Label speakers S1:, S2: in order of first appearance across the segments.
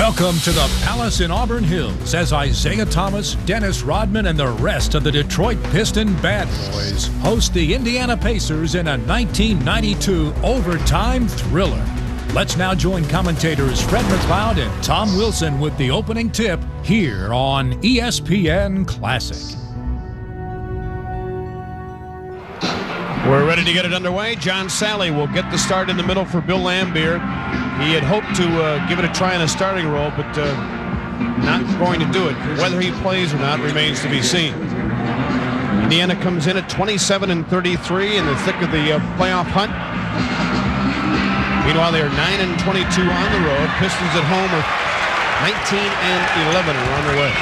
S1: Welcome to the Palace in Auburn Hills as Isaiah Thomas, Dennis Rodman, and the rest of the Detroit Piston Bad Boys host the Indiana Pacers in a 1992 overtime thriller. Let's now join commentators Fred McLeod and Tom Wilson with the opening tip here on ESPN Classic.
S2: We're ready to get it underway. John Salley will get the start in the middle for Bill Laimbeer. He had hoped to give it a try in a starting role, but not going to do it. Whether he plays or not remains to be seen. Indiana comes in at 27-33 in the thick of the playoff hunt. Meanwhile, they are 9-22 on the road. Pistons at home are 19-11 and on their way.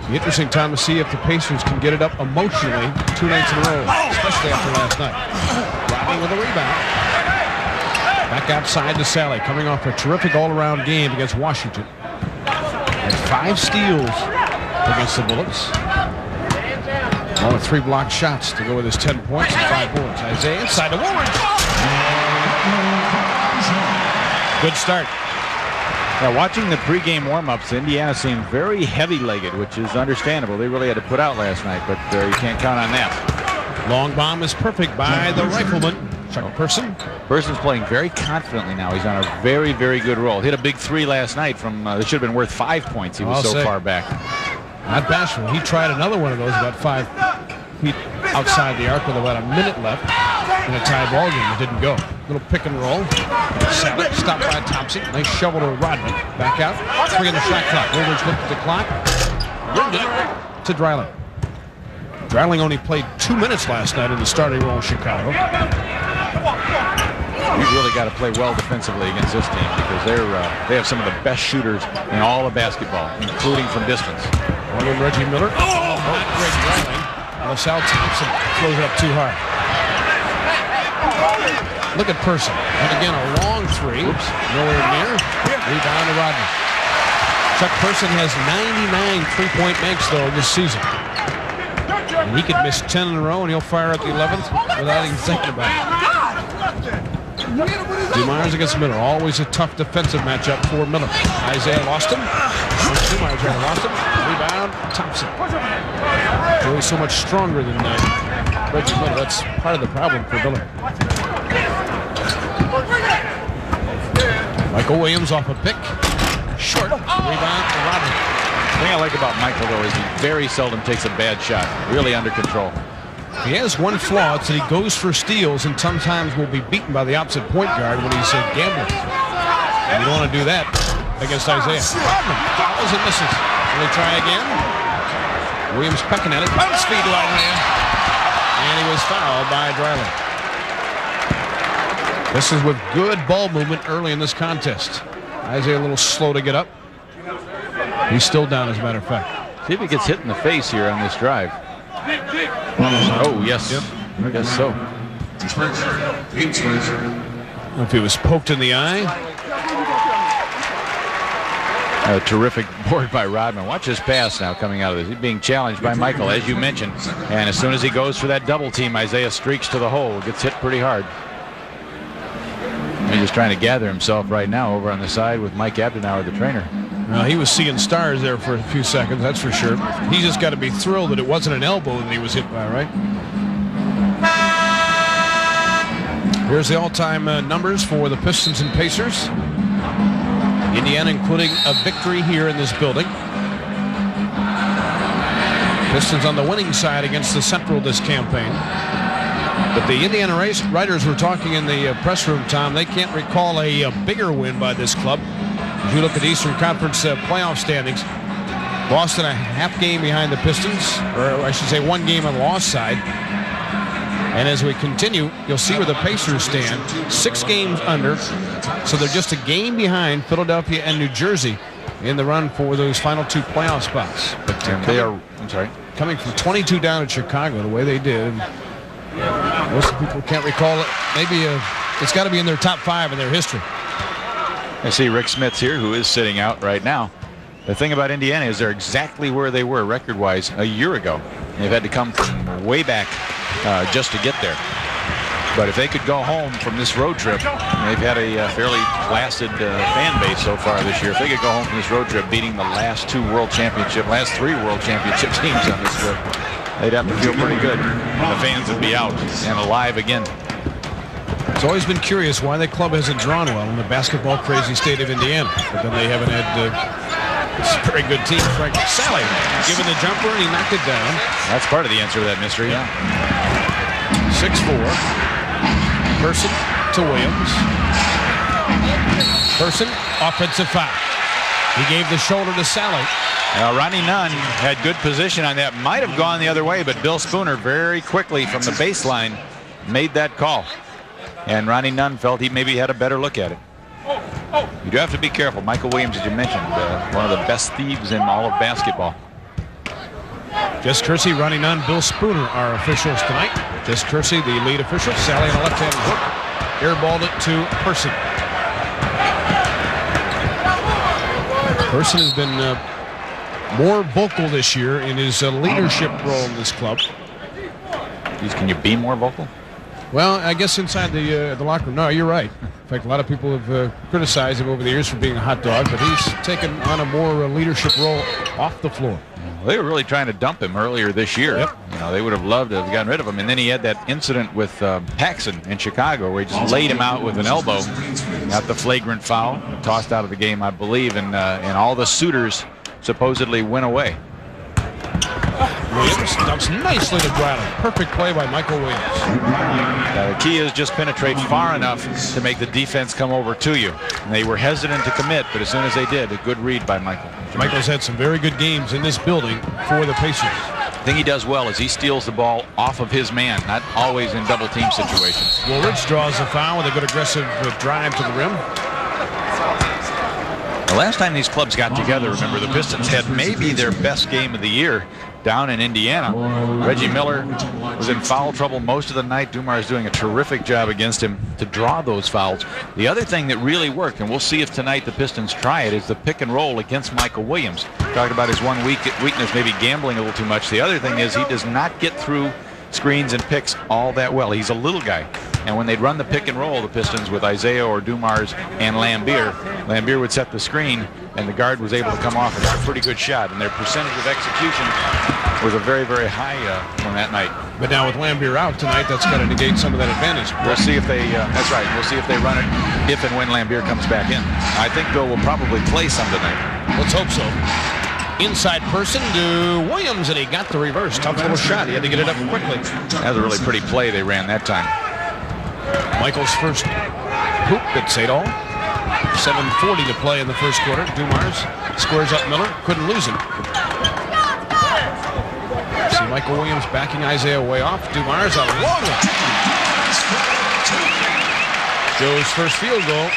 S2: It'll be interesting time to see if the Pacers can get it up emotionally 2 nights in a row, especially after last night. Rodman with a rebound. Back outside to Salley, coming off a terrific all-around game against Washington. Had 5 steals against the Bullets. All with 3 blocked shots to go with his 10 points and 5 boards. Isaiah inside to Woolridge. Good start.
S3: Now, watching the pregame warm-ups, Indiana seemed very heavy-legged, which is understandable. They really had to put out last night, but you can't count on that.
S2: Long bomb is perfect by the rifleman, Chuck Person.
S3: Person's playing very confidently now. He's on a very, very good roll. Hit a big 3 last night from that should have been worth 5 points. He was so far back.
S2: Not bashful. He tried another one of those about 5 feet outside the arc with about a minute left in a tie ball game. It didn't go. Little pick and roll. Salley stopped by Thompson. Nice shovel to Rodman. Back out. 3 in the shot clock. Woolridge looked at the clock. Rimmed it to Dreiling. Dreiling only played 2 minutes last night in the starting role in Chicago.
S3: You've really got to play well defensively against this team because they have some of the best shooters in all of basketball, including from distance.
S2: William Reggie Miller. Not Greg Dreiling. LaSalle Thompson throws it up too hard. Look at Person. And again, a long 3. Oops. Nowhere near. Rebound to Rodman. Chuck Person has 99 three-point makes, though, this season. And he could miss 10 in a row, and he'll fire at the 11th without even thinking about it. Dumars against Miller. Always a tough defensive matchup for Miller. Isaiah lost him. Dumars lost him. Rebound. Thompson. Really so much stronger than Reggie Miller. That's part of the problem for Miller. Michael Williams off a pick. Short. Rebound for Rodman.
S3: The thing I like about Michael, though, is he very seldom takes a bad shot. Really under control.
S2: He has one flaw. It's that he goes for steals and sometimes will be beaten by the opposite point guard when he's gambling. And you don't want to do that against Isaiah. Rodman fouls and misses. Will he try again? Williams pecking at it. Bounce feed to Isaiah. And he was fouled by Dreiling. This is with good ball movement early in this contest. Isaiah a little slow to get up. He's still down, as a matter of fact.
S3: See if he gets hit in the face here on this drive. Oh, yes.
S2: Yep.
S3: I guess so.
S2: If he was poked in the eye.
S3: A terrific board by Rodman. Watch his pass now coming out of this. He's being challenged by Michael, as you mentioned. And as soon as he goes for that double team, Isaiah streaks to the hole. Gets hit pretty hard. He's just trying to gather himself right now over on the side with Mike Abdenauer, the trainer.
S2: Well, he was seeing stars there for a few seconds, that's for sure. He just got to be thrilled that it wasn't an elbow that he was hit by, right? Here's the all-time numbers for the Pistons and Pacers. Indiana including a victory here in this building. Pistons on the winning side against the Central this campaign. But the Indiana writers were talking in the press room, Tom. They can't recall a bigger win by this club. If you look at the Eastern Conference playoff standings, Boston a half game behind the Pistons, or I should say 1 game on the loss side. And as we continue, you'll see where the Pacers stand, 6 games under. So they're just a game behind Philadelphia and New Jersey in the run for those final 2 playoff spots. But coming from 22 down at Chicago the way they did. Most people can't recall it. Maybe it's got to be in their top 5 in their history.
S3: I see Rick Smith's here, who is sitting out right now. The thing about Indiana is they're exactly where they were record-wise a year ago. They've had to come from way back just to get there. But if they could go home from this road trip, and they've had a fairly placid fan base so far this year. If they could go home from this road trip beating the last three world championship teams on this trip, they'd have to feel pretty good. And the fans would be out and alive again.
S2: It's always been curious why the club hasn't drawn well in the basketball crazy state of Indiana. But then they haven't had it's a very good team. Frank Sally given the jumper and he knocked it down.
S3: That's part of the answer to that mystery. Yeah.
S2: 6-4. Person to Williams. Person, offensive foul. He gave the shoulder to Sally.
S3: Now, Ronnie Nunn had good position on that. Might have gone the other way, but Bill Spooner very quickly from the baseline made that call. And Ronnie Nunn felt he maybe had a better look at it. You do have to be careful. Michael Williams, as you mentioned, one of the best thieves in all of basketball.
S2: Jess Kersey, Ronnie Nunn, Bill Spooner are officials tonight. Jess Kersey, the lead official. Sally on a left-hand hook. Airballed it to Person. Person has been more vocal this year in his leadership role in this club.
S3: Jeez, can you be more vocal?
S2: Well, I guess inside the locker room. No, you're right. In fact, a lot of people have criticized him over the years for being a hot dog, but he's taken on a more leadership role off the floor.
S3: Well, they were really trying to dump him earlier this year.
S2: Yep.
S3: You know, they would have loved to have gotten rid of him. And then he had that incident with Paxson in Chicago where he just laid him out with an elbow. Got the flagrant foul, tossed out of the game, I believe, and all the suitors supposedly went away.
S2: Williams dumps nicely to Bradley. Perfect play by Michael Williams.
S3: The key is just penetrate far enough to make the defense come over to you. And they were hesitant to commit, but as soon as they did, a good read by Michael.
S2: Michael's had some very good games in this building for the Pacers.
S3: The thing he does well is he steals the ball off of his man, not always in double team situations.
S2: Woolridge draws the foul with a good aggressive drive to the rim.
S3: The last time these clubs got together, remember, the Pistons had maybe their best game of the year down in Indiana. Reggie Miller was in foul trouble most of the night. Dumars doing a terrific job against him to draw those fouls. The other thing that really worked, and we'll see if tonight the Pistons try it, is the pick and roll against Michael Williams. Talked about his one weakness, maybe gambling a little too much. The other thing is he does not get through screens and picks all that well. He's a little guy. And when they'd run the pick and roll, the Pistons, with Isaiah or Dumars and Lambier would set the screen, and the guard was able to come off and have a pretty good shot. And their percentage of execution was a very, very high from that night.
S2: But now with Lambier out tonight, that's going to negate some of that advantage.
S3: We'll see if they, that's right, we'll see if they run it if and when Lambier comes back in. I think Bill will probably play some tonight.
S2: Let's hope so. Inside Person to Williams, and he got the reverse. Tough little shot. He had to get it up quickly.
S3: That was a really pretty play they ran that time.
S2: Michael's first hoop at Sadal. 7:40 to play in the first quarter. Dumars squares up Miller. Couldn't lose him. See Michael Williams backing Isaiah way off. Dumars a long one. Joe's first field goal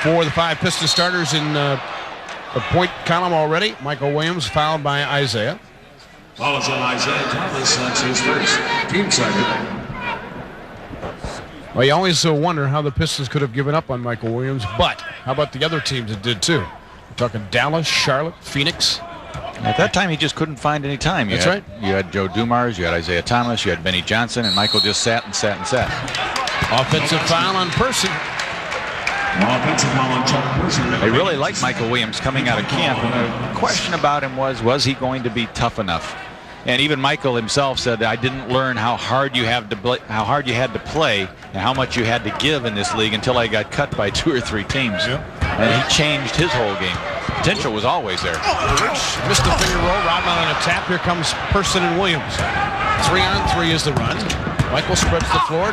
S2: for the 5 Piston starters in the point column already. Michael Williams fouled by Isaiah.
S4: Follows on Isaiah Thomas. That's his first. Team second.
S2: Well, you always wonder how the Pistons could have given up on Michael Williams, but how about the other teams that did too? We're talking Dallas, Charlotte, Phoenix.
S3: At that time, he just couldn't find any time.
S2: That's right.
S3: You had Joe Dumars, you had Isaiah Thomas, you had Benny Johnson, and Michael just sat and sat and sat.
S2: Offensive foul on Person.
S4: Offensive foul on Chuck Person.
S3: They really liked Michael Williams coming out of camp, and the question about him was he going to be tough enough? And even Michael himself said, I didn't learn how hard you had to play and how much you had to give in this league until I got cut by 2 or 3 teams.
S2: Yep.
S3: And he changed his whole game. Potential was always there.
S2: Missed the finger roll. Rodman on a tap. Here comes Person and Williams. 3-on-3 is the run. Michael spreads the floor.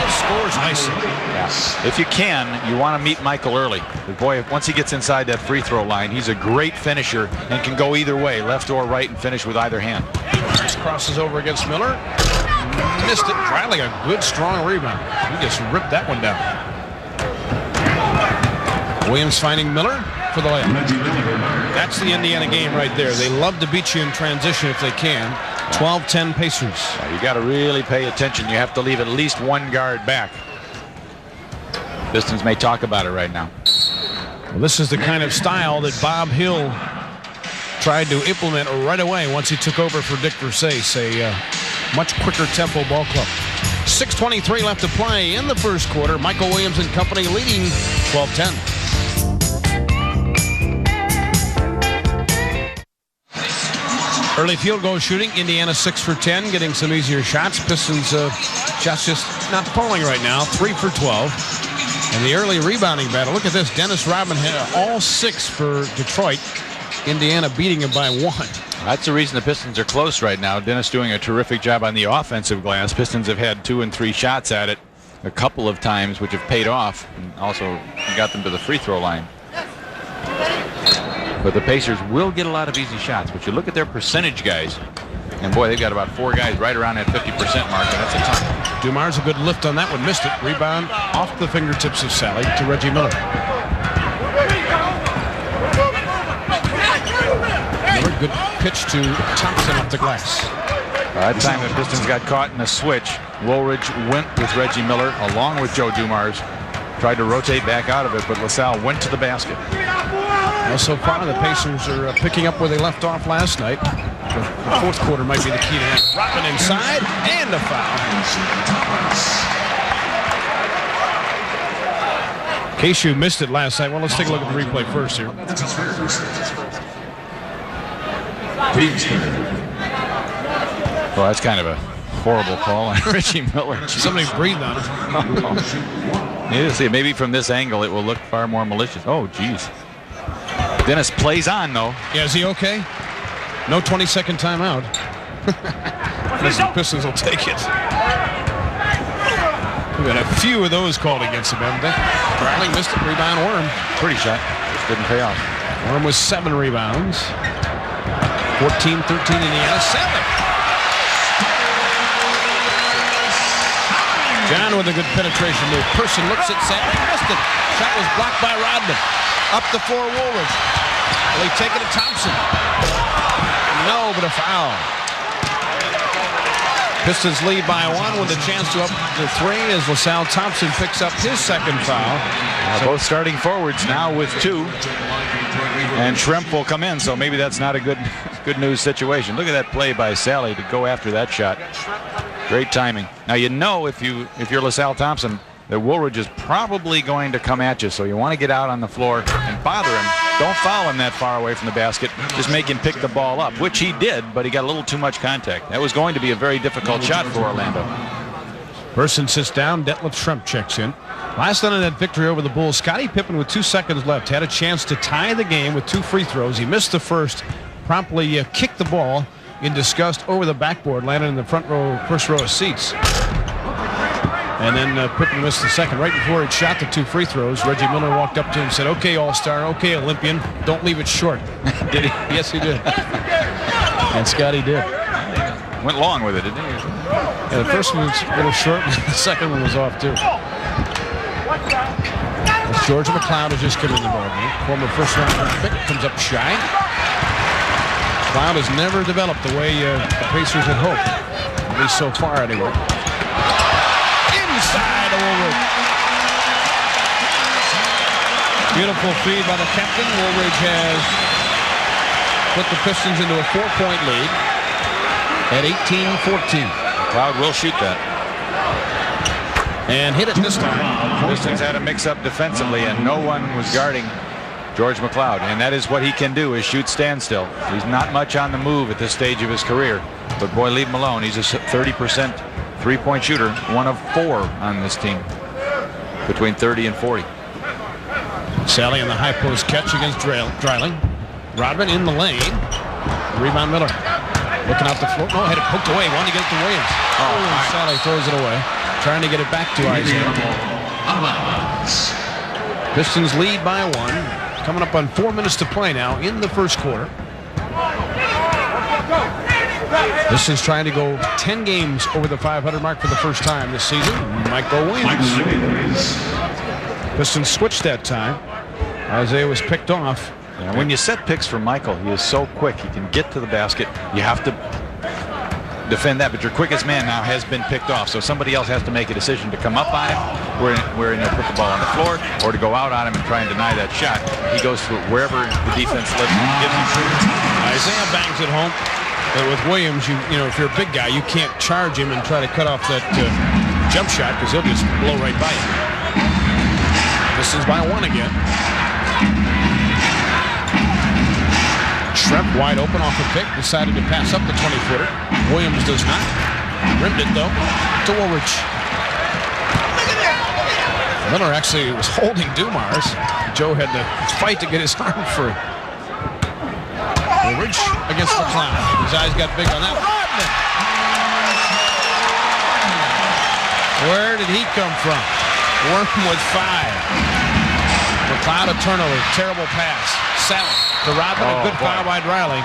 S2: Scores nicely.
S3: Yeah. If you can, you want to meet Michael early. The boy, once he gets inside that free throw line, he's a great finisher and can go either way, left or right, and finish with either hand.
S2: Just crosses over against Miller. Missed it. Bradley, a good, strong rebound. He just ripped that one down. Williams finding Miller for the layup. That's the Indiana game right there. They love to beat you in transition if they can. 12-10 Pacers.
S3: Yeah, you got to really pay attention. You have to leave at least one guard back. Pistons may talk about it right now.
S2: Well, this is the kind of style that Bob Hill tried to implement right away once he took over for Dick Versace, a much quicker tempo ball club. 6:23 left to play in the first quarter. Michael Williams and company leading 12-10. Early field goal shooting. Indiana 6 for 10, getting some easier shots. Pistons shots just not falling right now. 3 for 12. And the early rebounding battle. Look at this. Dennis Rodman had all 6 for Detroit. Indiana beating him by 1.
S3: That's the reason the Pistons are close right now. Dennis doing a terrific job on the offensive glass. Pistons have had 2 and 3 shots at it a couple of times, which have paid off, and also got them to the free throw line. But the Pacers will get a lot of easy shots. But you look at their percentage guys, and boy, they've got about 4 guys right around that 50% mark, and that's a ton.
S2: Dumars a good lift on that one, missed it. Rebound off the fingertips of Sally to Reggie Miller. Another good pitch to Thompson off the glass.
S3: That time the Pistons got caught in a switch. Woolridge went with Reggie Miller along with Joe Dumars. Tried to rotate back out of it, but LaSalle went to the basket.
S2: Well, so far the Pacers are picking up where they left off last night. The fourth quarter might be the key to that. Rodman inside and a foul. In case you missed it last night, well, let's take a look at the replay first here.
S3: Well, that's kind of a horrible call on Reggie Miller.
S2: Somebody breathed on it.
S3: Yeah, see, maybe from this angle it will look far more malicious. Oh, geez. Dennis plays on, though.
S2: Yeah, is he okay? No 20-second timeout. The Pistons will take it. We've got a few of those called against him, haven't they? Bradley missed it. Rebound, Orem.
S3: Pretty shot. Just didn't pay off.
S2: Orem with 7 rebounds. 14-13 Indiana. Sally. John with a good penetration move. Person looks at Sally. Missed it. Shot was blocked by Rodman. Up the floor, Woolridge. Will he take it to Thompson? No, but a foul. Pistons lead by 1 with a chance to up to 3 as LaSalle Thompson picks up his second foul.
S3: Both starting forwards now with 2. And Schrempf will come in, so maybe that's not a good news situation. Look at that play by Sally to go after that shot. Great timing. Now you know if you're LaSalle Thompson that Woolridge is probably going to come at you, so you want to get out on the floor and bother him. Don't foul him that far away from the basket. Just make him pick the ball up, which he did, but he got a little too much contact. That was going to be a very difficult shot for Orlando.
S2: Person sits down. Detlef Schrempf checks in. Last night in that victory over the Bulls, Scottie Pippen with 2 seconds left had a chance to tie the game with 2 free throws. He missed the first, promptly kicked the ball in disgust over the backboard, landed in the first row of seats. And then Pippen missed the second. Right before he shot the 2 free throws, Reggie Miller walked up to him and said, "Okay, All-Star, okay, Olympian, don't leave it short."
S3: Did he?
S2: Yes, he did. And Scottie did.
S3: Went long with it, didn't he?
S2: Yeah, the first one was a little short, and the second one was off, too. As George McLeod has just come in the ballgame. Former first-round pick comes up shy. McLeod has never developed the way the Pacers had hoped, at least so far, anyway. Inside Woolridge. Beautiful feed by the captain. Woolridge has put the Pistons into a 4-point lead at 18-14.
S3: McLeod will shoot that.
S2: And hit it this time.
S3: Pistons had a mix-up defensively, and no one was guarding George McLeod. And that is what he can do, is shoot standstill. He's not much on the move at this stage of his career. But boy, leave him alone. He's a 30% three-point shooter, 1 of 4 on this team, between 30 and 40.
S2: Sally in the high post catch against Dreiling. Rodman in the lane. Rebound Miller. Looking out the floor. No, had it poked away. Wanted to get it to Williams. Oh, Sally throws it away. Trying to get it back to Isaiah. Pistons lead by 1. Coming up on 4 minutes to play now in the first quarter. Pistons trying to go 10 games over the 500 mark for the first time this season. Michael Williams. Pistons switched that time. Isaiah was picked off.
S3: And when you set picks for Michael, he is so quick. He can get to the basket. You have to defend that, but your quickest man now has been picked off. So somebody else has to make a decision to come up on him, where he'll put the ball on the floor, or to go out on him and try and deny that shot. He goes to wherever the defense gives him.
S2: Isaiah bangs it home. But with Williams, you know, if you're a big guy, you can't charge him and try to cut off that jump shot because he'll just blow right by you. Pistons by 1 again. Schrempf wide open off a pick. Decided to pass up the 20-footer. Williams does not. Rimmed it, though, to Woolridge. Miller actually was holding Dumars. Joe had to fight to get his arm free. Woolridge against McLeod. His eyes got big on that. Rodman! Where did he come from? Worm with 5. McLeod a turnover. Terrible pass. Sally to Rodman. A good foul by Riley.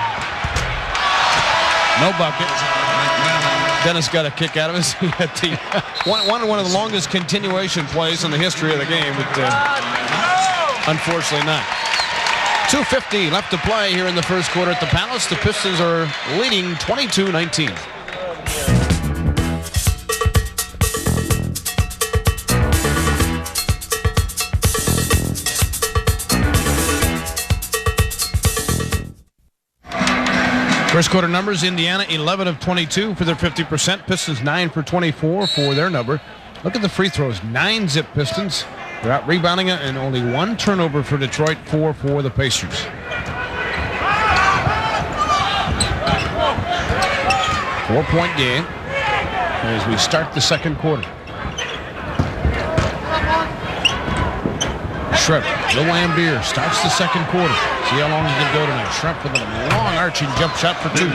S2: No bucket. Dennis got a kick out of his. one of the longest continuation plays in the history of the game, but unfortunately not. 2:50 left to play here in the first quarter at the Palace. The Pistons are leading 22-19. First quarter numbers: Indiana 11 of 22 for their 50%. Pistons 9 for 24 for their number. Look at the free throws. 9-zip Pistons. They're out rebounding it, and only 1 turnover for Detroit, 4 for the Pacers. Four-point game as we start the second quarter. Schrempf, Bill Lambier starts the second quarter. See how long he can go tonight. Schrempf with a long arching jump shot for 2.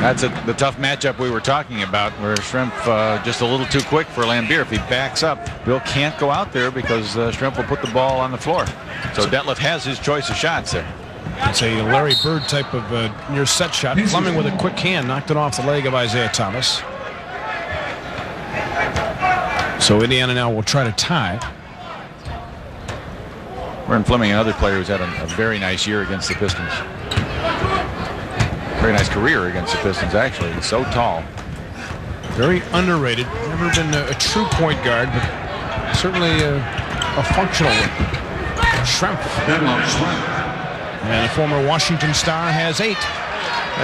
S3: That's the tough matchup we were talking about, where Schrempf just a little too quick for Lambier. If he backs up, Bill can't go out there because Schrempf will put the ball on the floor. So Detlef has his choice of shots there.
S2: It's a Larry Bird type of near set shot. Fleming with a quick hand knocked it off the leg of Isaiah Thomas. So Indiana now will try to tie.
S3: Vern Fleming, another player who's had a very nice year against the Pistons. Very nice career against the Pistons, actually. He's so tall.
S2: Very underrated. Never been a true point guard, but certainly a functional one. Schrempf. And a former Washington star has 8.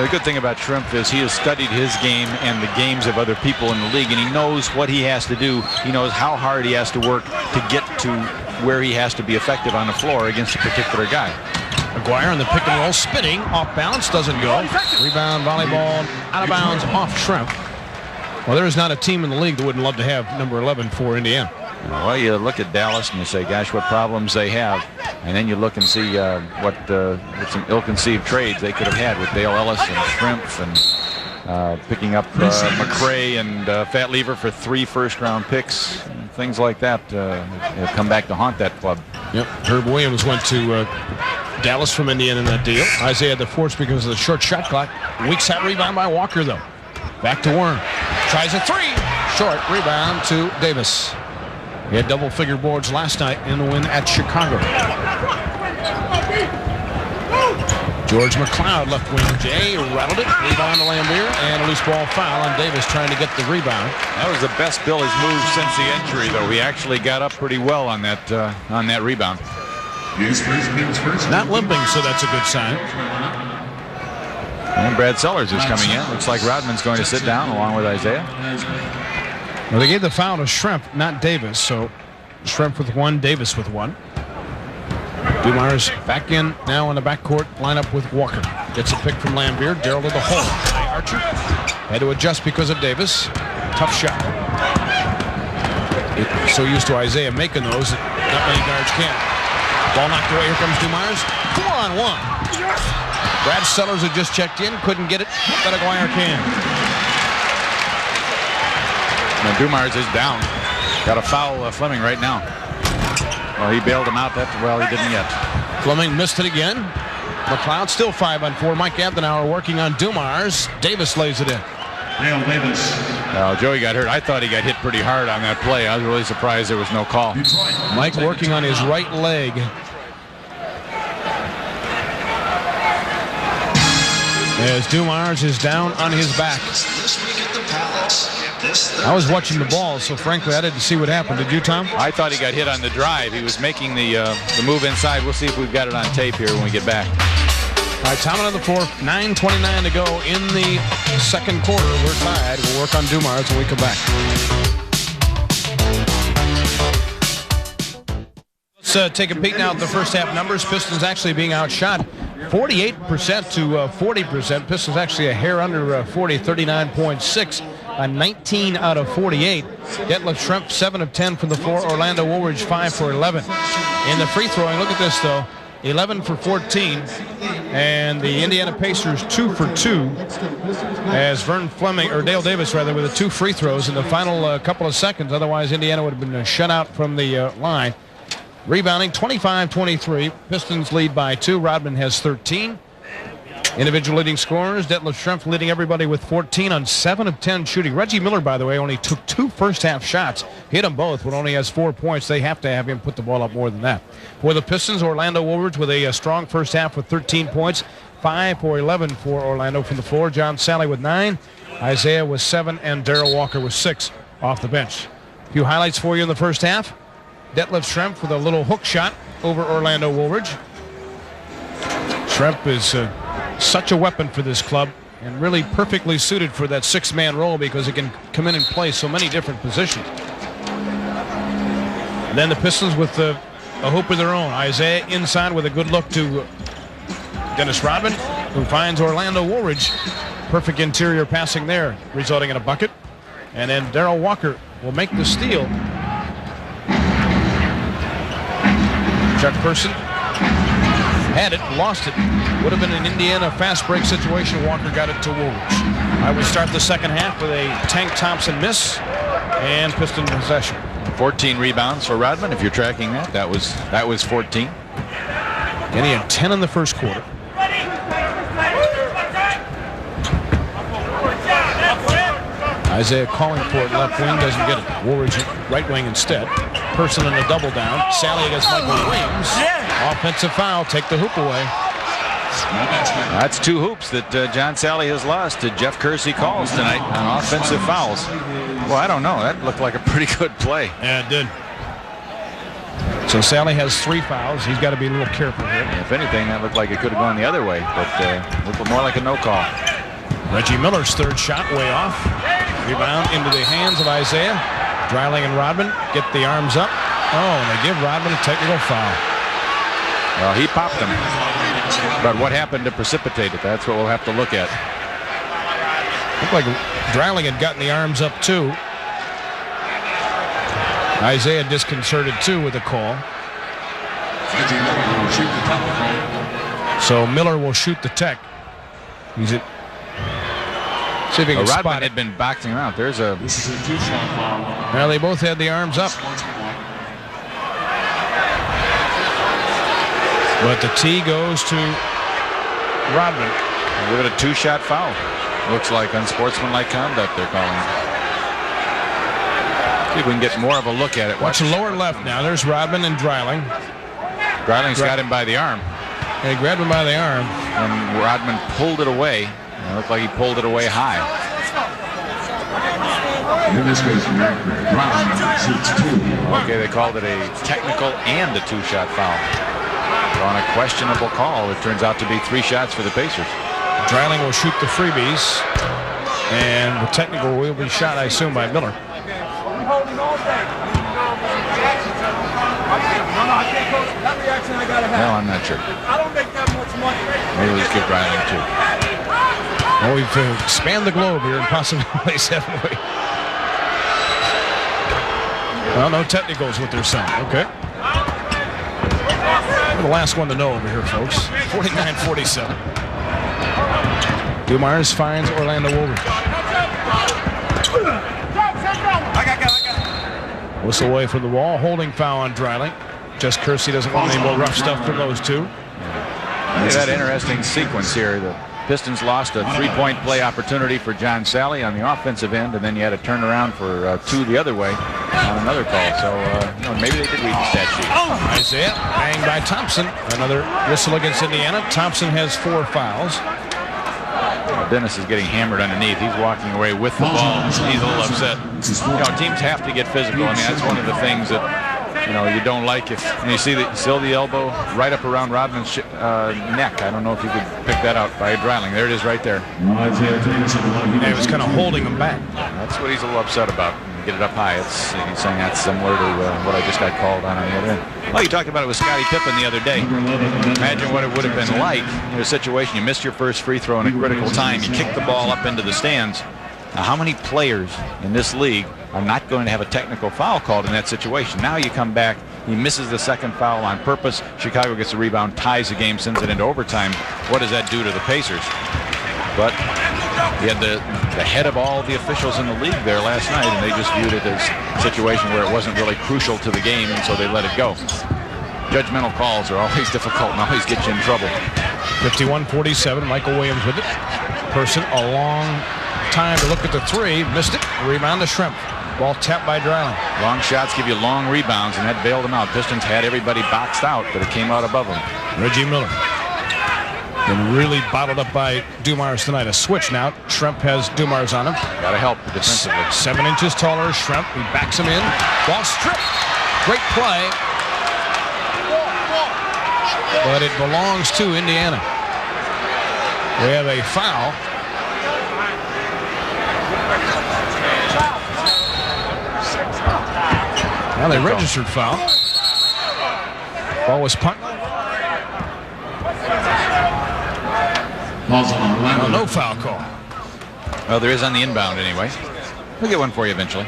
S3: The good thing about Schrempf is he has studied his game and the games of other people in the league, and he knows what he has to do. He knows how hard he has to work to get to where he has to be effective on the floor against a particular guy.
S2: McGuire on the pick and roll, spinning, off balance, doesn't go. Rebound, volleyball, out of bounds, off Schrempf. Well, there is not a team in the league that wouldn't love to have number 11 for Indiana.
S3: Well, you look at Dallas and you say, gosh, what problems they have. And then you look and see what some ill-conceived trades they could have had with Dale Ellis and Schrempf and picking up McRae and Fat Lever for 3 first-round picks. Things like that have come back to haunt that club.
S2: Yep. Herb Williams went to Dallas from Indiana in that deal. Isaiah had the force because of the short shot clock. Weak side rebound by Walker, though. Back to Worm. Tries a 3. Short rebound to Davis. He had double-figure boards last night in the win at Chicago. George McLeod, left wing J, rattled it. Rebound to Lambier, and a loose ball foul on Davis trying to get the rebound.
S3: That was the best Billy's move since the injury, though. He actually got up pretty well on that rebound.
S2: Not limping, so that's a good sign.
S3: And Brad Sellers is coming in. Looks like Rodman's going to sit down along with Isaiah.
S2: Well, they gave the foul to Schrempf, not Davis. So Schrempf with 1, Davis with 1. Dumars back in now in the backcourt lineup with Walker. Gets a pick from Lambier. Darrell to the hole. High Archer had to adjust because of Davis. Tough shot. So used to Isaiah making those that not many guards can. Ball knocked away. Here comes Dumars. 4-on-1. Brad Sellers had just checked in. Couldn't get it. But Aguirre can.
S3: Now Dumars is down. Got a foul Fleming right now. Well, he bailed him out. Well, he didn't yet.
S2: Fleming missed it again. McLeod still 5-on-4. Mike Abdenauer working on Dumars. Davis lays it in.
S4: Dale Davis.
S3: Joey got hurt. I thought he got hit pretty hard on that play. I was really surprised there was no call.
S2: Mike working on his right leg. As Dumars is down on his back. I was watching the ball, so frankly, I didn't see what happened. Did you, Tom?
S3: I thought he got hit on the drive. He was making the move inside. We'll see if we've got it on tape here when we get back.
S2: All right, time on the fourth. 9:29 to go in the second quarter. We're tied. We'll work on Dumars when we come back. Let's take a peek now at the first half numbers. Pistons actually being outshot 48% to 40%. Pistons actually a hair under 40, 39.6. 19 out of 48. Detlef Schrempf 7 of 10 from the floor. Orlando Woolridge 5 for 11. In the free throwing, look at this though. 11 for 14, and the Indiana Pacers 2 for 2 as Dale Davis rather, with the 2 free throws in the final couple of seconds. Otherwise, Indiana would have been shut out from the line. Rebounding 25-23. Pistons lead by 2. Rodman has 13. Individual leading scorers, Detlef Schrempf leading everybody with 14 on 7 of 10 shooting. Reggie Miller, by the way, only took 2 first-half shots. Hit them both, but only has 4 points. They have to have him put the ball up more than that. For the Pistons, Orlando Woolridge with a strong first half with 13 points. 5 for 11 for Orlando from the floor. John Sally with 9. Isaiah with 7, and Darrell Walker with 6 off the bench. A few highlights for you in the first half. Detlef Schrempf with a little hook shot over Orlando Woolridge. Schrempf is such a weapon for this club and really perfectly suited for that 6-man role because he can come in and play so many different positions. And then the Pistons with a hope of their own. Isaiah inside with a good look to Dennis Rodman, who finds Orlando Woolridge. Perfect interior passing there, resulting in a bucket. And then Darrell Walker will make the steal. Chuck Person had it, lost it. Would have been an Indiana fast break situation. Walker got it to Woolridge. I would start the second half with a Tank Thompson miss and Piston possession.
S3: 14 rebounds for Rodman. If you're tracking that, that was 14.
S2: And he had 10 in the first quarter. Isaiah calling for it left wing, doesn't get it. Woolridge right wing instead. Person in a double down. Sally against Michael Williams. Offensive foul, take the hoop away.
S3: That's 2 hoops that John Sally has lost to Jeff Kersey calls tonight on offensive fouls. Well, I don't know. That looked like a pretty good play.
S2: Yeah, it did. So Sally has 3 fouls. He's got to be a little careful here.
S3: If anything, that looked like it could have gone the other way, but looked more like a no call.
S2: Reggie Miller's third shot way off. Rebound into the hands of Isaiah. Dreiling and Rodman get the arms up. Oh, and they give Rodman a technical foul.
S3: Well, he popped them. But what happened to precipitate it? That's what we'll have to look at.
S2: Looked like Dreiling had gotten the arms up too. Isaiah disconcerted too with the call. So Miller will shoot the tech. He's at. See if he can
S3: Rodman
S2: spot it.
S3: had been boxing around. There's a.
S2: Well, they both had the arms up. But the tee goes to Rodman.
S3: Give it a 2-shot foul. Looks like unsportsmanlike conduct they're calling. See if we can get more of a look at it.
S2: Watch the lower left now. There's Rodman and Dreiling.
S3: Dreiling's got him by the arm.
S2: They grabbed him by the arm.
S3: And Rodman pulled it away. It looked like he pulled it away high. Okay, they called it a technical and a 2-shot foul. So on a questionable call, it turns out to be 3 shots for the Pacers.
S2: Dreiling will shoot the freebies. And the technical will be shot, I assume, by Miller.
S3: Well, I'm not sure. Maybe let's give Dreiling 2.
S2: Well, we've expanded the globe here in possibilities, haven't we? Well, no technicals with their son. Okay. We're the last one to know over here, folks. 49-47. Dumars finds Orlando Woolridge. Whistle away from the wall. Holding foul on Dreiling. Just Kersey doesn't want any more rough stuff from those two.
S3: They've had an interesting sequence here. The Pistons lost a 3-point play opportunity for John Sally on the offensive end, and then you had to turn around for 2 the other way on another call. So maybe they did read the stat sheet.
S2: Isaiah banged by Thompson. Another whistle against Indiana. Thompson has 4 fouls.
S3: Dennis is getting hammered underneath. He's walking away with the ball. He's a little upset. Teams have to get physical. I mean, that's one of the things that you don't like. If you see the elbow right up around Rodman's neck. I don't know if you could pick that out by Dreiling. There it is right there.
S2: Yeah, he was kind of holding him back.
S3: That's what he's a little upset about. get it up high. He's saying that's similar to what I just got called on the other end. Well, you talked about it with Scottie Pippen the other day. Imagine what it would have been like in a situation. You missed your first free throw in a critical time. You kick the ball up into the stands. Now, how many players in this league are not going to have a technical foul called in that situation? Now you come back. He misses the second foul on purpose. Chicago gets the rebound, ties the game, sends it into overtime. What does that do to the Pacers? But he had the head of all the officials in the league there last night, and they just viewed it as a situation where it wasn't really crucial to the game, and so they let it go. Judgmental calls are always difficult and always get you in trouble.
S2: 51-47, Michael Williams with it. Person a long time to look at the three, missed it. Rebound to Shrimp. Ball tapped by Dreiling.
S3: Long shots give you long rebounds, and that bailed them out. Pistons had everybody boxed out, but it came out above them.
S2: Reggie Miller. Been really bottled up by Dumars tonight. A switch now. Shrimp has Dumars on him.
S3: Got to help defensively.
S2: 7 inches taller Shrimp. He backs him in. Ball stripped. Great play. But it belongs to Indiana. We have a foul. Now they registered foul. Ball was punt. Well, no foul call.
S3: Well, there is on the inbound anyway. We'll get one for you eventually.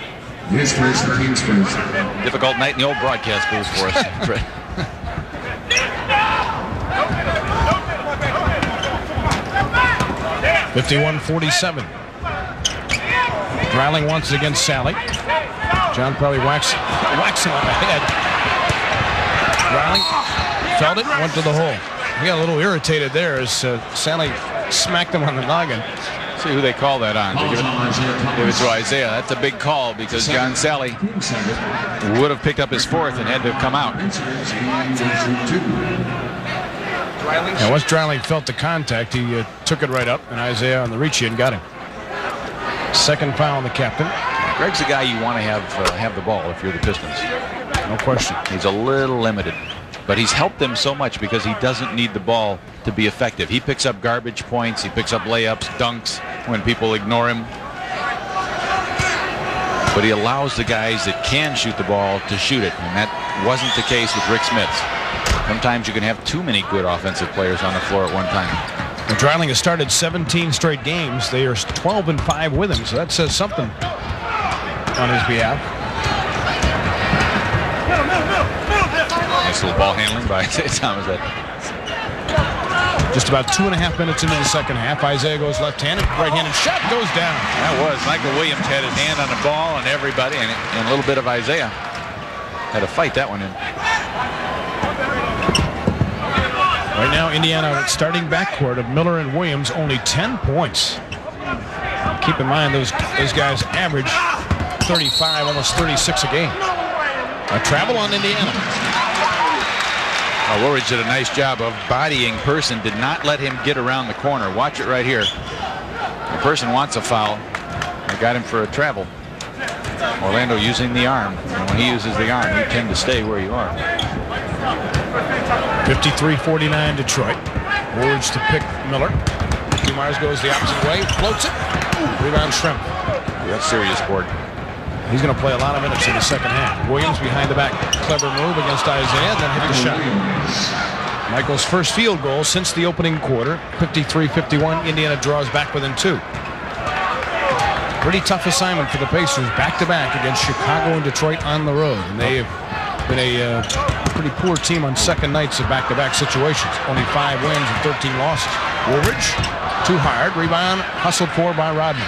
S3: Difficult night in the old broadcast booth for us.
S2: 51-47. Dreiling wants it against Sally. John probably whacks him on the head. Dreiling felt it, went to the hole. He got a little irritated there as Sally smacked him on the noggin.
S3: See who they call that on. Give it to Isaiah. That's a big call because John Sally would have picked up his fourth and had to have come out.
S2: Now, once Dreiling felt the contact, he took it right up, and Isaiah on the reach in got him. Second foul on the captain.
S3: Greg's the guy you want to have the ball if you're the Pistons.
S2: No question.
S3: He's a little limited, but he's helped them so much because he doesn't need the ball to be effective. He picks up garbage points. He picks up layups, dunks when people ignore him. But he allows the guys that can shoot the ball to shoot it, and that wasn't the case with Rick Smits. Sometimes you can have too many good offensive players on the floor at one time.
S2: Well, Dreiling has started 17 straight games. They are 12-5 with him, so that says something on his behalf.
S3: Nice little ball handling by Thomas.
S2: Just about 2.5 minutes into the second half. Isaiah goes left-handed, right-handed shot goes down.
S3: That was Michael Williams had his hand on the ball and everybody, and a little bit of Isaiah had to fight that one in.
S2: Right now, Indiana starting backcourt of Miller and Williams, only 10 points. Keep in mind those guys average 35, almost 36 a game. A travel on Indiana.
S3: Woolridge did a nice job of bodying Person. Did not let him get around the corner. Watch it right here. The Person wants a foul. They got him for a travel. Orlando using the arm. And when he uses the arm, you tend to stay where you are.
S2: 53-49 Detroit. Woolridge to pick Miller. Dumars goes the opposite way. Floats it. Rebound Shrimp.
S3: That's serious board.
S2: He's going to play a lot of minutes in the second half. Williams behind the back. Clever move against Isaiah, then hit the shot. Michael's first field goal since the opening quarter. 53-51. Indiana draws back within 2. Pretty tough assignment for the Pacers, back-to-back against Chicago and Detroit on the road. And they have been a pretty poor team on second nights of back-to-back situations. Only 5 wins and 13 losses. Woolridge, too hard. Rebound, hustled for by Rodman.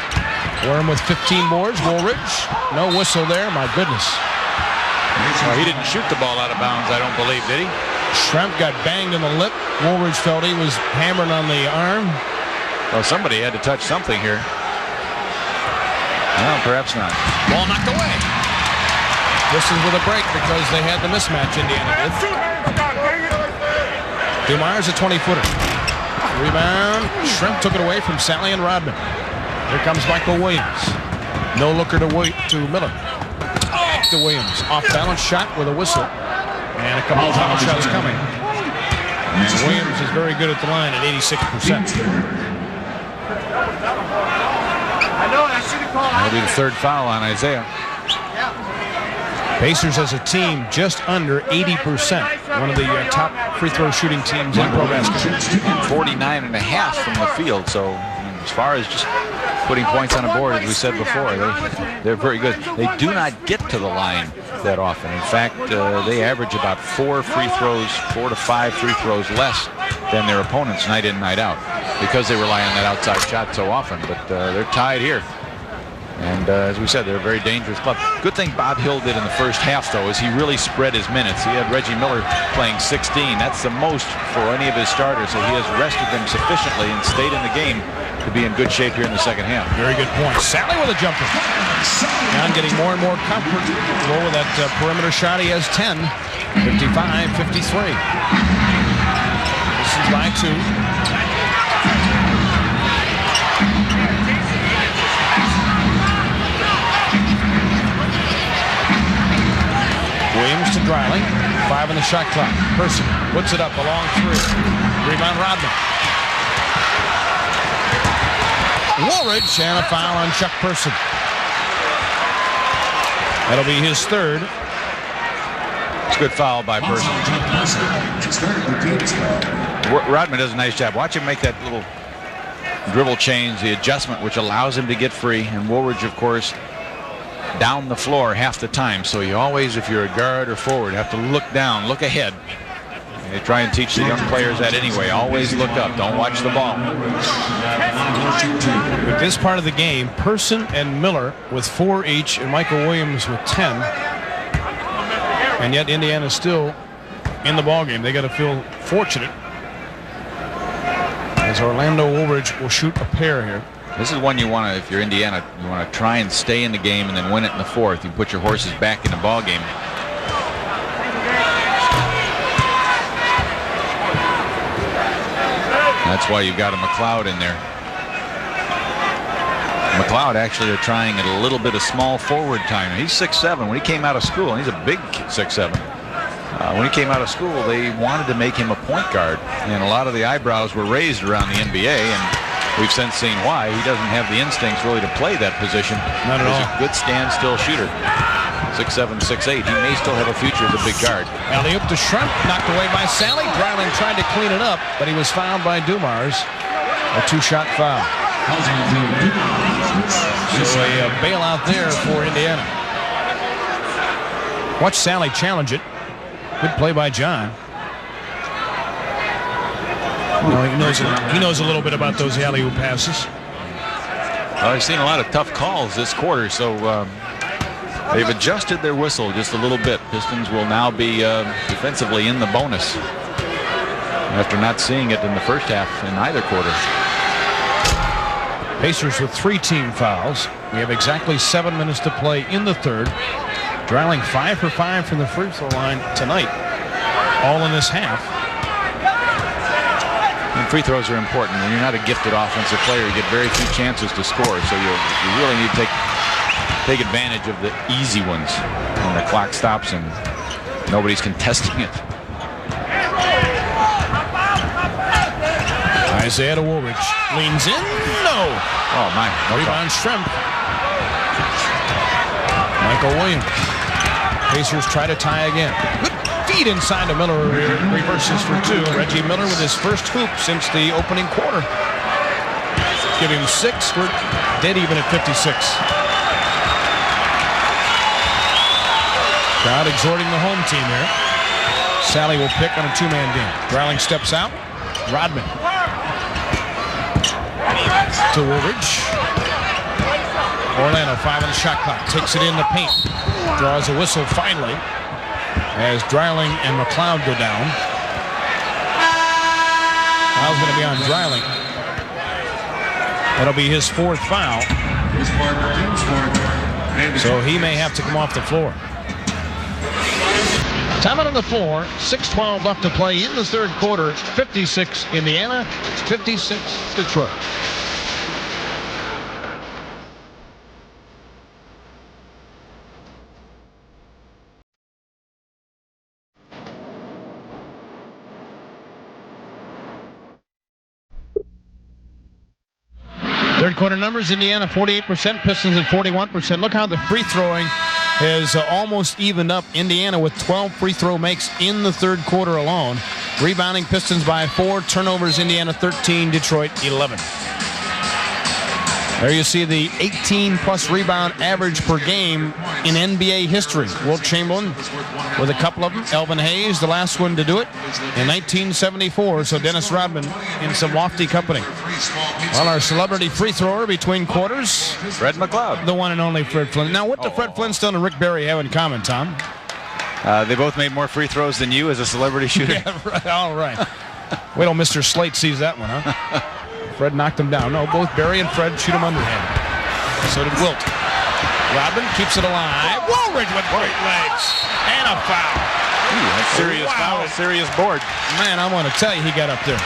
S2: Worm with 15 boards. Woolridge, no whistle there. My goodness.
S3: Well, he didn't shoot the ball out of bounds, I don't believe, did he?
S2: Shrimp got banged in the lip. Woolridge felt he was hammered on the arm.
S3: Well, somebody had to touch something here. Well, perhaps not.
S2: Ball knocked away. This is with a break because they had the mismatch, Indiana did. Dumars a 20-footer. Rebound. Shrimp took it away from Sally and Rodman. Here comes Michael Williams. No looker to Miller. Back to Williams. Off-balance shot with a whistle. And a couple of foul shots coming. Williams is very good at the line at 86%.
S3: That'll be the third foul on Isaiah.
S2: Pacers as a team just under 80%. One of the top free throw shooting teams in pro basketball.
S3: 49.5 from the field. So as far as just putting points on the board, as we said before, they're very good. They do not get to the line that often. In fact, they average about 4 to 5 free throws less than their opponents night in, night out, because they rely on that outside shot so often. But they're tied here. And as we said, they're a very dangerous club. Good thing Bob Hill did in the first half, though, is he really spread his minutes. He had Reggie Miller playing 16. That's the most for any of his starters. So he has rested them sufficiently and stayed in the game to be in good shape here in the second half.
S2: Very good point. Sally with a jumper. John getting more and more comfortable with that perimeter shot. He has 10. 55-53. This is by 2. Williams to Dreiling. 5 on the shot clock. Person puts it up a long 3. Rebound Rodman. Woolridge and a foul on Chuck Person. That'll be his 3rd.
S3: It's a good foul by Person. Rodman does a nice job. Watch him make that little dribble change, the adjustment, which allows him to get free. And Woolridge, of course, down the floor half the time. So you always, if you're a guard or forward, have to look down, look ahead. They try and teach the young players that anyway. Always look up. Don't watch the ball.
S2: With this part of the game, Person and Miller with 4 each, and Michael Williams with 10. And yet Indiana's still in the ballgame. They got to feel fortunate, as Orlando Woolridge will shoot a pair here.
S3: This is one you want to, if you're Indiana, you want to try and stay in the game and then win it in the 4th. You put your horses back in the ball game. That's why you've got a McLeod in there. McLeod actually are trying at a little bit of small forward time. He's 6'7". When he came out of school, and he's a big 6'7". When he came out of school, they wanted to make him a point guard, and a lot of the eyebrows were raised around the NBA, and we've since seen why. He doesn't have the instincts really to play that position.
S2: Not at all.
S3: He's a good standstill shooter. 6'7", 6'8". He may still have a future as a big guard.
S2: Alley-oop to Schrempf, knocked away by Sally. Dreiling tried to clean it up, but he was fouled by Dumars. A 2-shot foul. So a bailout there for Indiana. Watch Sally challenge it. Good play by John. He knows a little bit about those alley-oop passes.
S3: Well, I've seen a lot of tough calls this quarter, so they've adjusted their whistle just a little bit. Pistons will now be defensively in the bonus after not seeing it in the first half in either quarter.
S2: Pacers with 3 team fouls. We have exactly 7 minutes to play in the 3rd. Dreiling 5 for 5 from the free throw line tonight, all in this half.
S3: And free throws are important. When you're not a gifted offensive player, you get very few chances to score, so you really need to take advantage of the easy ones when the clock stops and nobody's contesting it.
S2: Isaiah to Woolridge. Leans in. No.
S3: Oh, my. No
S2: rebound Schrempf. Michael Williams. Pacers try to tie again. Good feed inside to Miller. Reverses for 2. Reggie Miller with his first hoop since the opening quarter. Give him 6. We're dead even at 56. Crowd exhorting the home team here. Sally will pick on a 2-man game. Dreiling steps out. Rodman to Woolridge. Orlando 5 on the shot clock. Takes it in the paint. Draws a whistle finally as Dreiling and McLeod go down. Foul's going to be on Dreiling. That'll be his 4th foul. So he may have to come off the floor. Time out on the floor. 6:12 left to play in the 3rd quarter. 56 Indiana, 56 Detroit. Third quarter numbers: Indiana 48%, Pistons at 41%. Look how the free throwing has almost evened up Indiana with 12 free throw makes in the third quarter alone. Rebounding Pistons by 4, turnovers Indiana 13, Detroit 11. There you see the 18-plus rebound average per game in NBA history. Wilt Chamberlain with a couple of them. Elvin Hayes, the last one to do it in 1974. So Dennis Rodman in some lofty company. Well, our celebrity free thrower between quarters,
S3: Fred McLeod.
S2: the one and only Fred Flintstone. Now, what do Fred Flintstone and Rick Barry have in common, Tom?
S3: They both made more free throws than you as a celebrity shooter.
S2: Yeah, right. All right. Wait till Mr. Slate sees that one, huh? Fred knocked him down. No, both Barry and Fred shoot him underhand. So did Wilt. Rodman keeps it alive. Woolridge with great legs. And a foul.
S3: Ooh, that's serious foul, serious board.
S2: Man, I want to tell you, he got up there.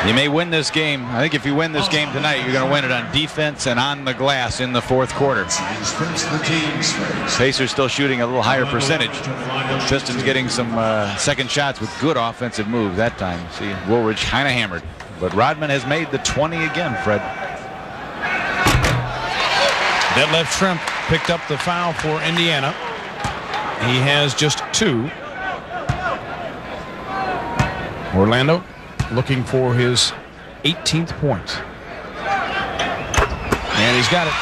S3: You may win this game. I think if you win this game tonight, you're going to win it on defense and on the glass in the fourth quarter. Pacers still shooting a little higher percentage. Pistons getting some second shots with good offensive moves that time. See, Woolridge kind of hammered. But Rodman has made the 20 again, Fred.
S2: Detlef Schrempf picked up the foul for Indiana. He has just 2. Orlando looking for his 18th point. And he's got it.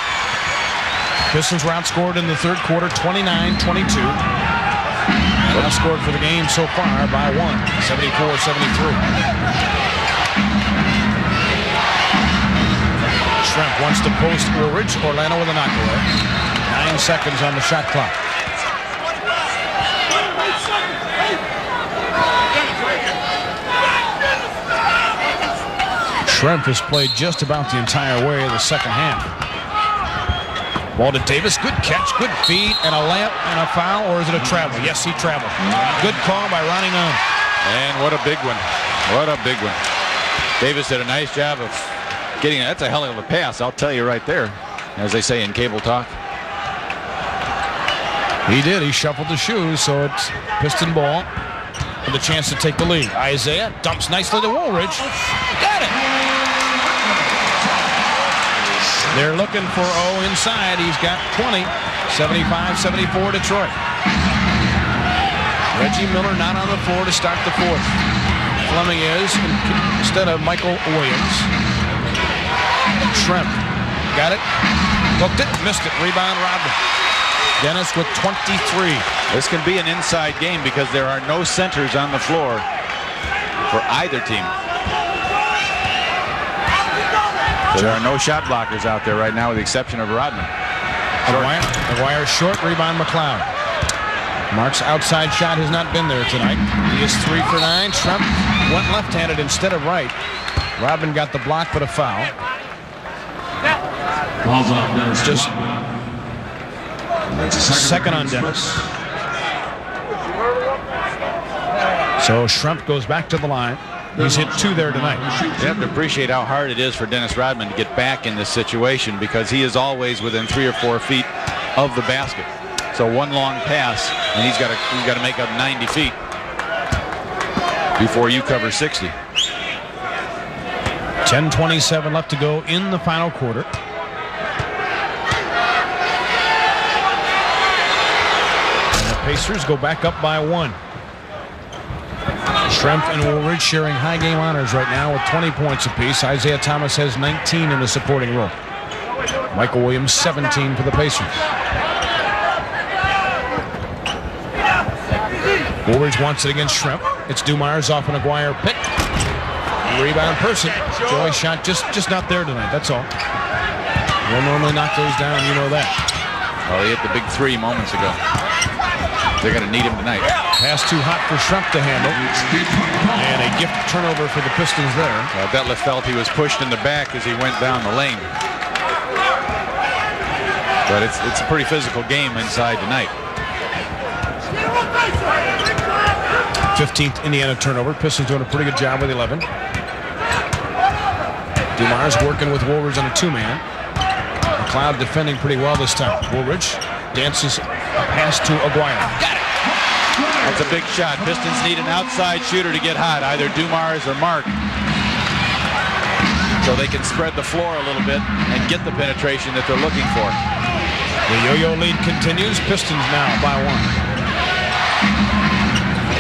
S2: Pistons were outscored in the third quarter, 29-22. Outscored for the game so far by 1, 74-73. Schrempf wants to post Woolridge. Orlando with a knockaway. 9 seconds on the shot clock. Schrempf has played just about the entire way of the second half. Ball to Davis. Good catch, good feed, and a layup and a foul, or is it a travel? Yes, he traveled. Good call by Ronnie Nunn.
S3: And what a big one. What a big one. Davis did a nice job of getting it. That's a hell of a pass, I'll tell you right there, as they say in cable talk.
S2: He did. He shuffled the shoes, so it's Piston ball with a chance to take the lead. Isaiah dumps nicely to Woolridge. Got it. They're looking for inside. He's got 20. 75-74 Detroit. Reggie Miller not on the floor to start the fourth. Fleming is instead of Michael Williams. Schrempf got it. Hooked it. Missed it. Rebound Rodman. Dennis with 23.
S3: This can be an inside game because there are no centers on the floor for either team. So there are no shot blockers out there right now with the exception of Rodman.
S2: McGuire short, rebound McLeod. Mark's outside shot has not been there tonight. He is 3 for 9. Schrempf went left-handed instead of right. Rodman got the block but a foul. Just second on Dennis. So Schrempf goes back to the line. He's hit 2 there tonight.
S3: You have to appreciate how hard it is for Dennis Rodman to get back in this situation because he is always within 3 or 4 feet of the basket. So one long pass, and he's got to make up 90 feet before you cover 60.
S2: 10:27 left to go in the final quarter. And the Pacers go back up by 1. Schrempf and Woolridge sharing high game honors right now with 20 points apiece. Isaiah Thomas has 19 in the supporting role. Michael Williams 17 for the Pacers. Woolridge wants it against Schrempf. It's Dumars off an Aguirre pick. Rebound person. Joy shot just not there tonight. That's all. We'll normally knock those down. You know that.
S3: Oh, he hit the big 3 moments ago. They're going to need him tonight.
S2: Pass too hot for Schrempf to handle. And a gift turnover for the Pistons there.
S3: Detlef felt he was pushed in the back as he went down the lane. But it's a pretty physical game inside tonight.
S2: 15th Indiana turnover. Pistons doing a pretty good job with 11. Dumars working with Woolridge on a 2-man. McLeod defending pretty well this time. Woolridge dances a pass to Aguirre. Got it.
S3: That's a big shot. Pistons need an outside shooter to get hot, either Dumars or Mark. so they can spread the floor a little bit and get the penetration that they're looking for.
S2: The yo-yo lead continues. Pistons now by 1.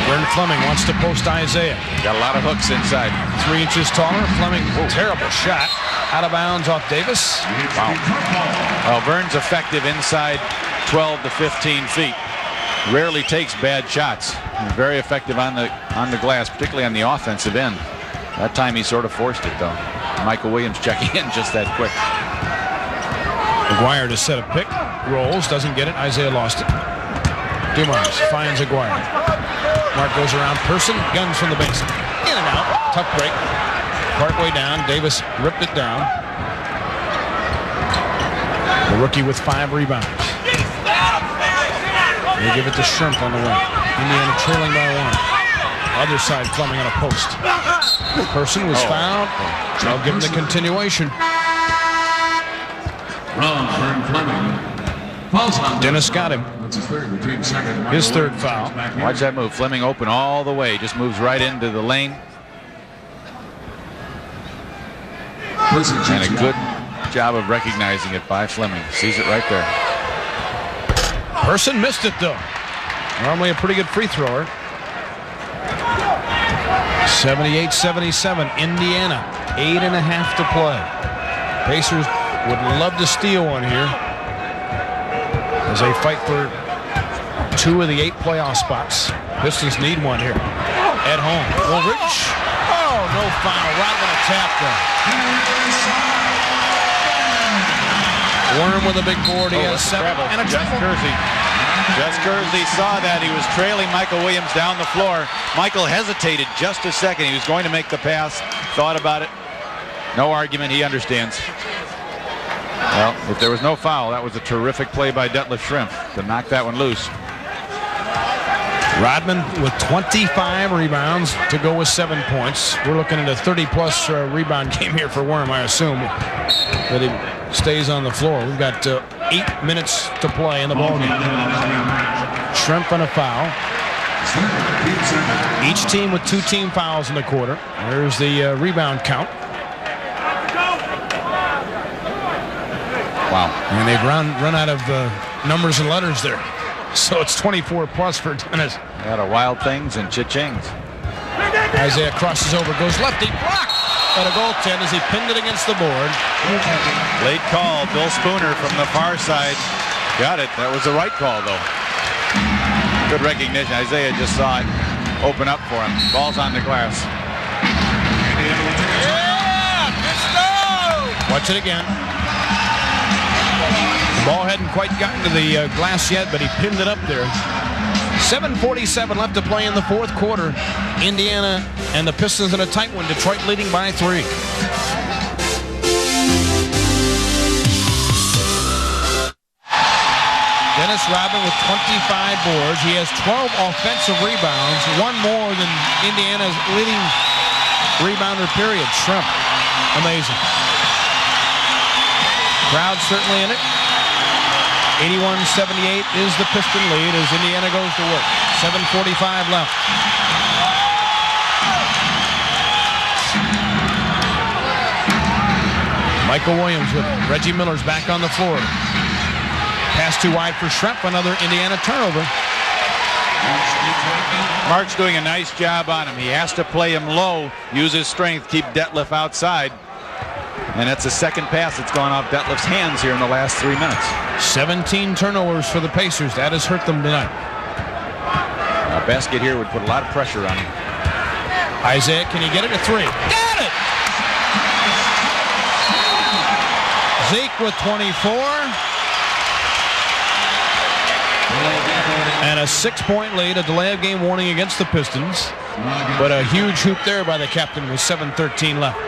S2: Vern Fleming wants to post Isaiah.
S3: Got a lot of hooks inside.
S2: 3 inches taller. Fleming, terrible shot. Out of bounds off Davis.
S3: Wow. Well, Vern's effective inside 12 to 15 feet. Rarely takes bad shots. He's very effective on the glass, particularly on the offensive end. That time he sort of forced it, though. Michael Williams checking in just that quick.
S2: Aguirre to set a pick. Rolls, doesn't get it. Isaiah lost it. Dumars finds Aguirre. Mark goes around. Person, guns from the base. In and out. Tough break. Partway down. Davis ripped it down. The rookie with 5 rebounds. They give it to Shrimp on the wing. Indiana trailing by 1. Other side, Fleming on a post. Person was fouled. I'll give him the continuation. Dennis got him. His third foul.
S3: Watch that move. Fleming open all the way. Just moves right into the lane. And a good job of recognizing it by Fleming. Sees it right there.
S2: Person missed it, though. Normally a pretty good free thrower. 78-77. Indiana. 8.5 to play. Pacers would love to steal one here as they fight for 2 of the 8 playoff spots. Pistons need one here. At home. Woolridge. Oh, no foul. Rodman a tap there. Worm with a big board. He has 7 and a triple.
S3: Just Kersey saw that. He was trailing Michael Williams down the floor. Michael hesitated just a second. He was going to make the pass. Thought about it. No argument. He understands. Well, if there was no foul, that was a terrific play by Detlef Schrempf to knock that one loose.
S2: Rodman with 25 rebounds to go with 7 points. We're looking at a 30-plus rebound game here for Worm, I assume, that he stays on the floor. We've got 8 minutes to play in the ballgame. Schrempf on a foul. Each team with 2 team fouls in the quarter. There's the rebound count.
S3: Wow.
S2: And they've run out of numbers and letters there. So it's 24-plus for Dennis.
S3: A lot of wild things and cha-chings.
S2: Isaiah crosses over, goes lefty, blocked at a goaltend as he pinned it against the board.
S3: Late call. Bill Spooner from the far side. Got it. That was the right call, though. Good recognition. Isaiah just saw it open up for him. Ball's on the glass.
S2: Yeah! Good. Watch it again. The ball hadn't quite gotten to the glass yet, but he pinned it up there. 7:47 left to play in the 4th quarter. Indiana and the Pistons in a tight one. Detroit leading by 3. Dennis Rodman with 25 boards. He has 12 offensive rebounds, 1 more than Indiana's leading rebounder period. Schrempf. Amazing. Crowd certainly in it. 81-78 is the Piston lead as Indiana goes to work. 7:45 left. Michael Williams with it. Reggie Miller's back on the floor. Pass too wide for Schrempf. Another Indiana turnover.
S3: Mark's doing a nice job on him. He has to play him low, use his strength, keep Detlef outside. And that's the second pass that's gone off Detlef's hands here in the last 3 minutes.
S2: 17 turnovers for the Pacers. That has hurt them tonight.
S3: A basket here would put a lot of pressure on him.
S2: Isaiah, can he get it? A 3? Got it! Zeke with 24. And a 6-point lead, a delay of game warning against the Pistons. But a huge hoop there by the captain with 7:13 left.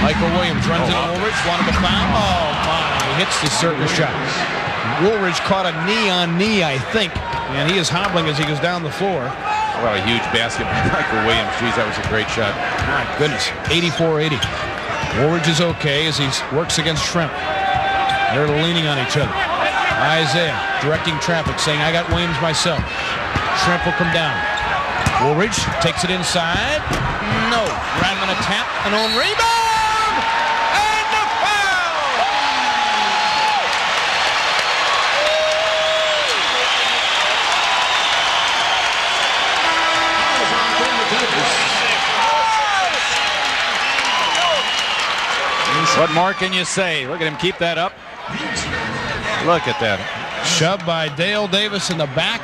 S2: Michael Williams runs into Woolridge, wanted to foul. Oh, my. He hits the circus shot. Woolridge caught a knee-on-knee, I think, and he is hobbling as he goes down the floor.
S3: What a huge basket by Michael Williams. Geez, that was a great shot.
S2: My goodness, 84-80. Woolridge is okay as he works against Schrempf. They're leaning on each other. Isaiah directing traffic, saying, I got Williams myself. Schrempf will come down. Woolridge takes it inside. No. Rodman a tap, an own rebound, and the foul!
S3: What more can you say? Look at him keep that up. Look at that.
S2: Shoved by Dale Davis in the back.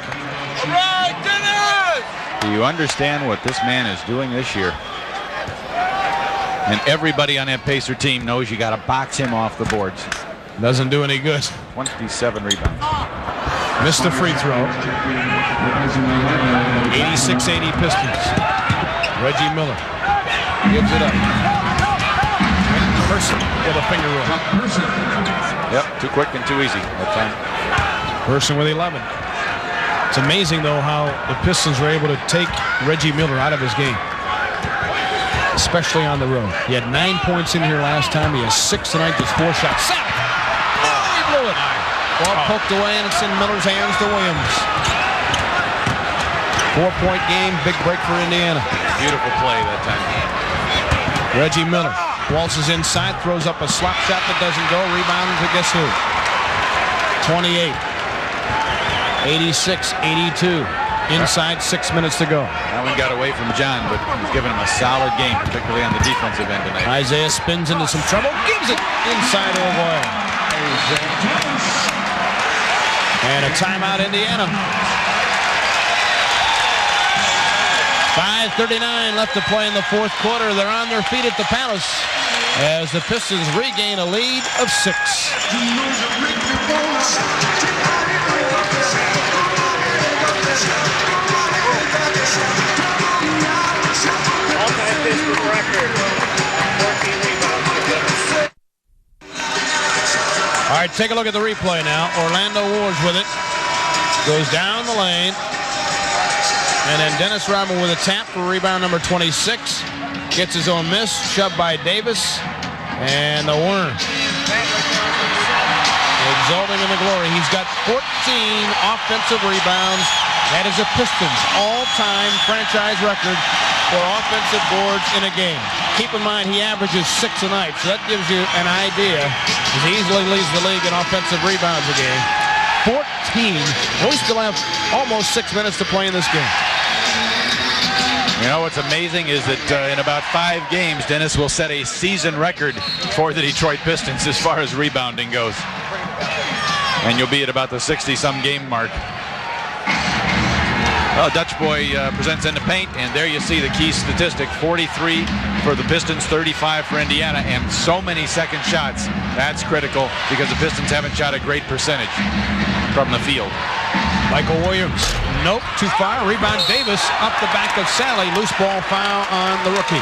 S3: Do you understand what this man is doing this year? And everybody on that Pacer team knows you got to box him off the boards.
S2: Doesn't do any good.
S3: 27 rebounds.
S2: Missed the free throw. 86-80 Pistons. Reggie Miller gives it up. Person with a finger roll.
S3: Yep, too quick and too easy that time.
S2: Person with 11. It's amazing, though, how the Pistons were able to take Reggie Miller out of his game, especially on the road. He had 9 points in here last time. He has 6 tonight. Just 4 shots. He blew it. Ball poked away, and it's in Miller's hands to Williams. 4-point game. Big break for Indiana.
S3: Beautiful play that time.
S2: Reggie Miller waltzes inside, throws up a slap shot that doesn't go. Rebound to guess who? 28. 86-82. Inside, 6 minutes to go.
S3: That one got away from John, but he's given him a solid game, particularly on the defensive end tonight.
S2: Isaiah spins into some trouble, gives it inside O'Boyle. And a timeout, Indiana. 5:39 left to play in the fourth quarter. They're on their feet at the Palace as the Pistons regain a lead of 6. All right, take a look at the replay now. Orlando Ward's with it. Goes down the lane. And then Dennis Rodman with a tap for rebound number 26. Gets his own miss. Shoved by Davis. And the worm. Exulting in the glory. He's got 14 offensive rebounds. That is a Pistons all-time franchise record for offensive boards in a game. Keep in mind, he averages 6 a night, so that gives you an idea. He easily leads the league in offensive rebounds a game. 14. We still have almost 6 minutes to play in this game.
S3: You know what's amazing is that in about 5 games, Dennis will set a season record for the Detroit Pistons as far as rebounding goes. And you'll be at about the 60-some game mark. Well, Dutch Boy presents in the paint, and there you see the key statistic. 43 for the Pistons, 35 for Indiana, and so many second shots. That's critical because the Pistons haven't shot a great percentage from the field.
S2: Michael Williams, nope, too far. Rebound Davis up the back of Sally. Loose ball foul on the rookie.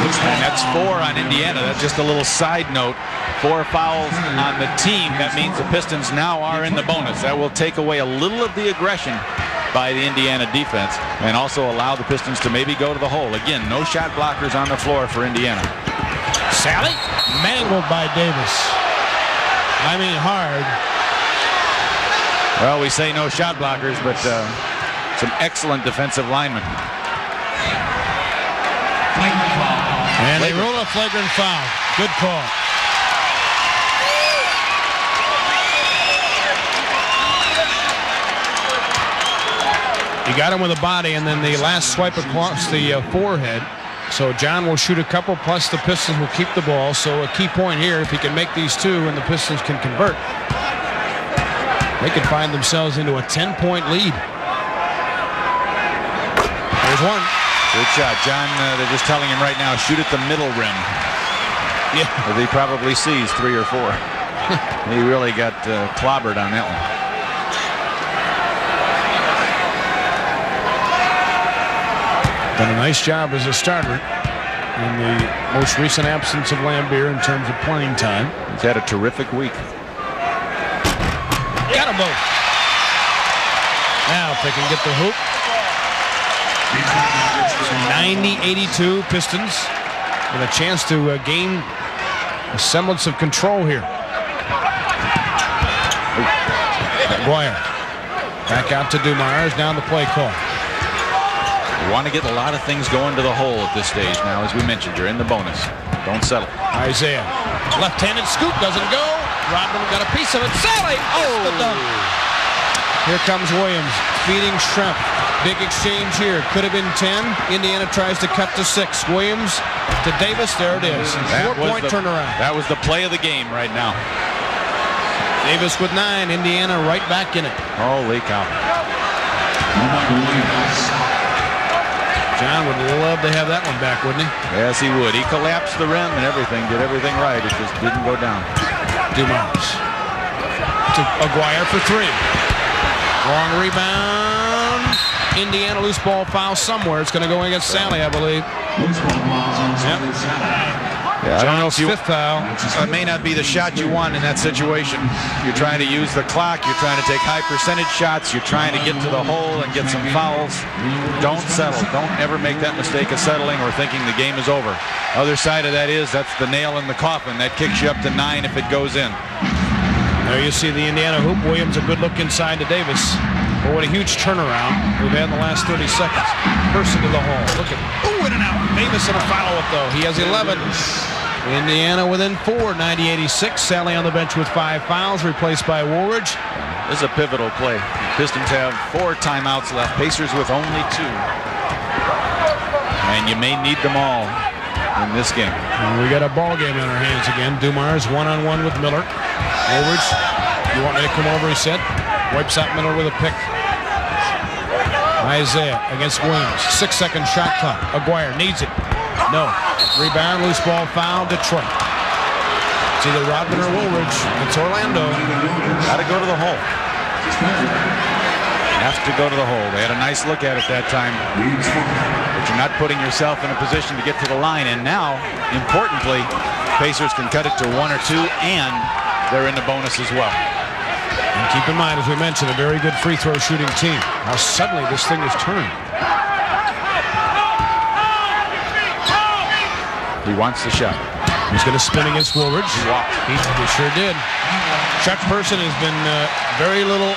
S3: And that's 4 on Indiana. That's just a little side note. 4 fouls on the team. That means the Pistons now are in the bonus. That will take away a little of the aggression by the Indiana defense and also allow the Pistons to maybe go to the hole. Again, no shot blockers on the floor for Indiana.
S2: Sally mangled by Davis. I mean hard.
S3: Well, we say no shot blockers, but some excellent defensive linemen.
S2: And they rule a flagrant foul. Good call. He got him with a body, and then the last swipe across the forehead. So John will shoot a couple, plus the Pistons will keep the ball. So a key point here, if he can make these 2 and the Pistons can convert, they could find themselves into a 10-point lead. There's one.
S3: Good shot. John, they're just telling him right now, shoot at the middle rim.
S2: Yeah.
S3: He probably sees 3 or 4. He really got clobbered on that one.
S2: Done a nice job as a starter in the most recent absence of Lambeer in terms of playing time.
S3: He's had a terrific week.
S2: Got them both. Now if they can get the hoop. 90-82 Pistons with a chance to gain a semblance of control here. McGuire Back out to Dumars. Now the play call.
S3: You want to get a lot of things going to the hole at this stage now. As we mentioned, you're in the bonus. Don't settle.
S2: Isaiah. Left-handed scoop doesn't go. Rodman got a piece of it. Sally! Oh! The dunk. Here comes Williams. Feeding Shrimp. Big exchange here. Could have been 10. Indiana tries to cut to 6. Williams to Davis. There it is. 4-point turnaround.
S3: That was the play of the game right now.
S2: Davis with 9. Indiana right back in it.
S3: Holy cow.
S2: John would love to have that one back, wouldn't he?
S3: Yes, he would. He collapsed the rim and everything. Did everything right. It just didn't go down.
S2: Dumars. To Aguirre for 3. Long rebound. Indiana loose ball foul somewhere. It's going to go against Sally, I believe.
S3: Yeah, I don't know if you.
S2: Fifth foul.
S3: It may not be the shot you want in that situation. You're trying to use the clock. You're trying to take high percentage shots. You're trying to get to the hole and get some fouls. Don't settle. Don't ever make that mistake of settling or thinking the game is over. Other side of that is that's the nail in the coffin. That kicks you up to 9 if it goes in.
S2: There you see the Indiana hoop. Williams a good look inside to Davis. But what a huge turnaround we've had in the last 30 seconds. Person to the hole. Look at it. Ooh, in and out. Davis in a follow-up, though. He has 11. Indiana within 4, 90-86. Sally on the bench with 5 fouls, replaced by Woolridge.
S3: This is a pivotal play. The Pistons have 4 timeouts left. Pacers with only 2. And you may need them all in this game.
S2: And we got a ball game in our hands again. Dumars one-on-one with Miller. Woolridge, you want me to come over, he said. Wipes out Miller with a pick. Isaiah against Williams. 6-second shot clock. Aguirre needs it. No. Rebound, loose ball, foul, Detroit. It's either Rodman or Woolridge. It's Orlando.
S3: Got to go to the hole. Have to go to the hole. They had a nice look at it that time. But you're not putting yourself in a position to get to the line. And now, importantly, Pacers can cut it to 1 or 2, and they're in the bonus as well.
S2: And keep in mind, as we mentioned, a very good free throw shooting team. How suddenly this thing has turned.
S3: He wants the shot.
S2: He's going to spin against Woolridge.
S3: He walked.
S2: He sure did. Chuck Person has been very little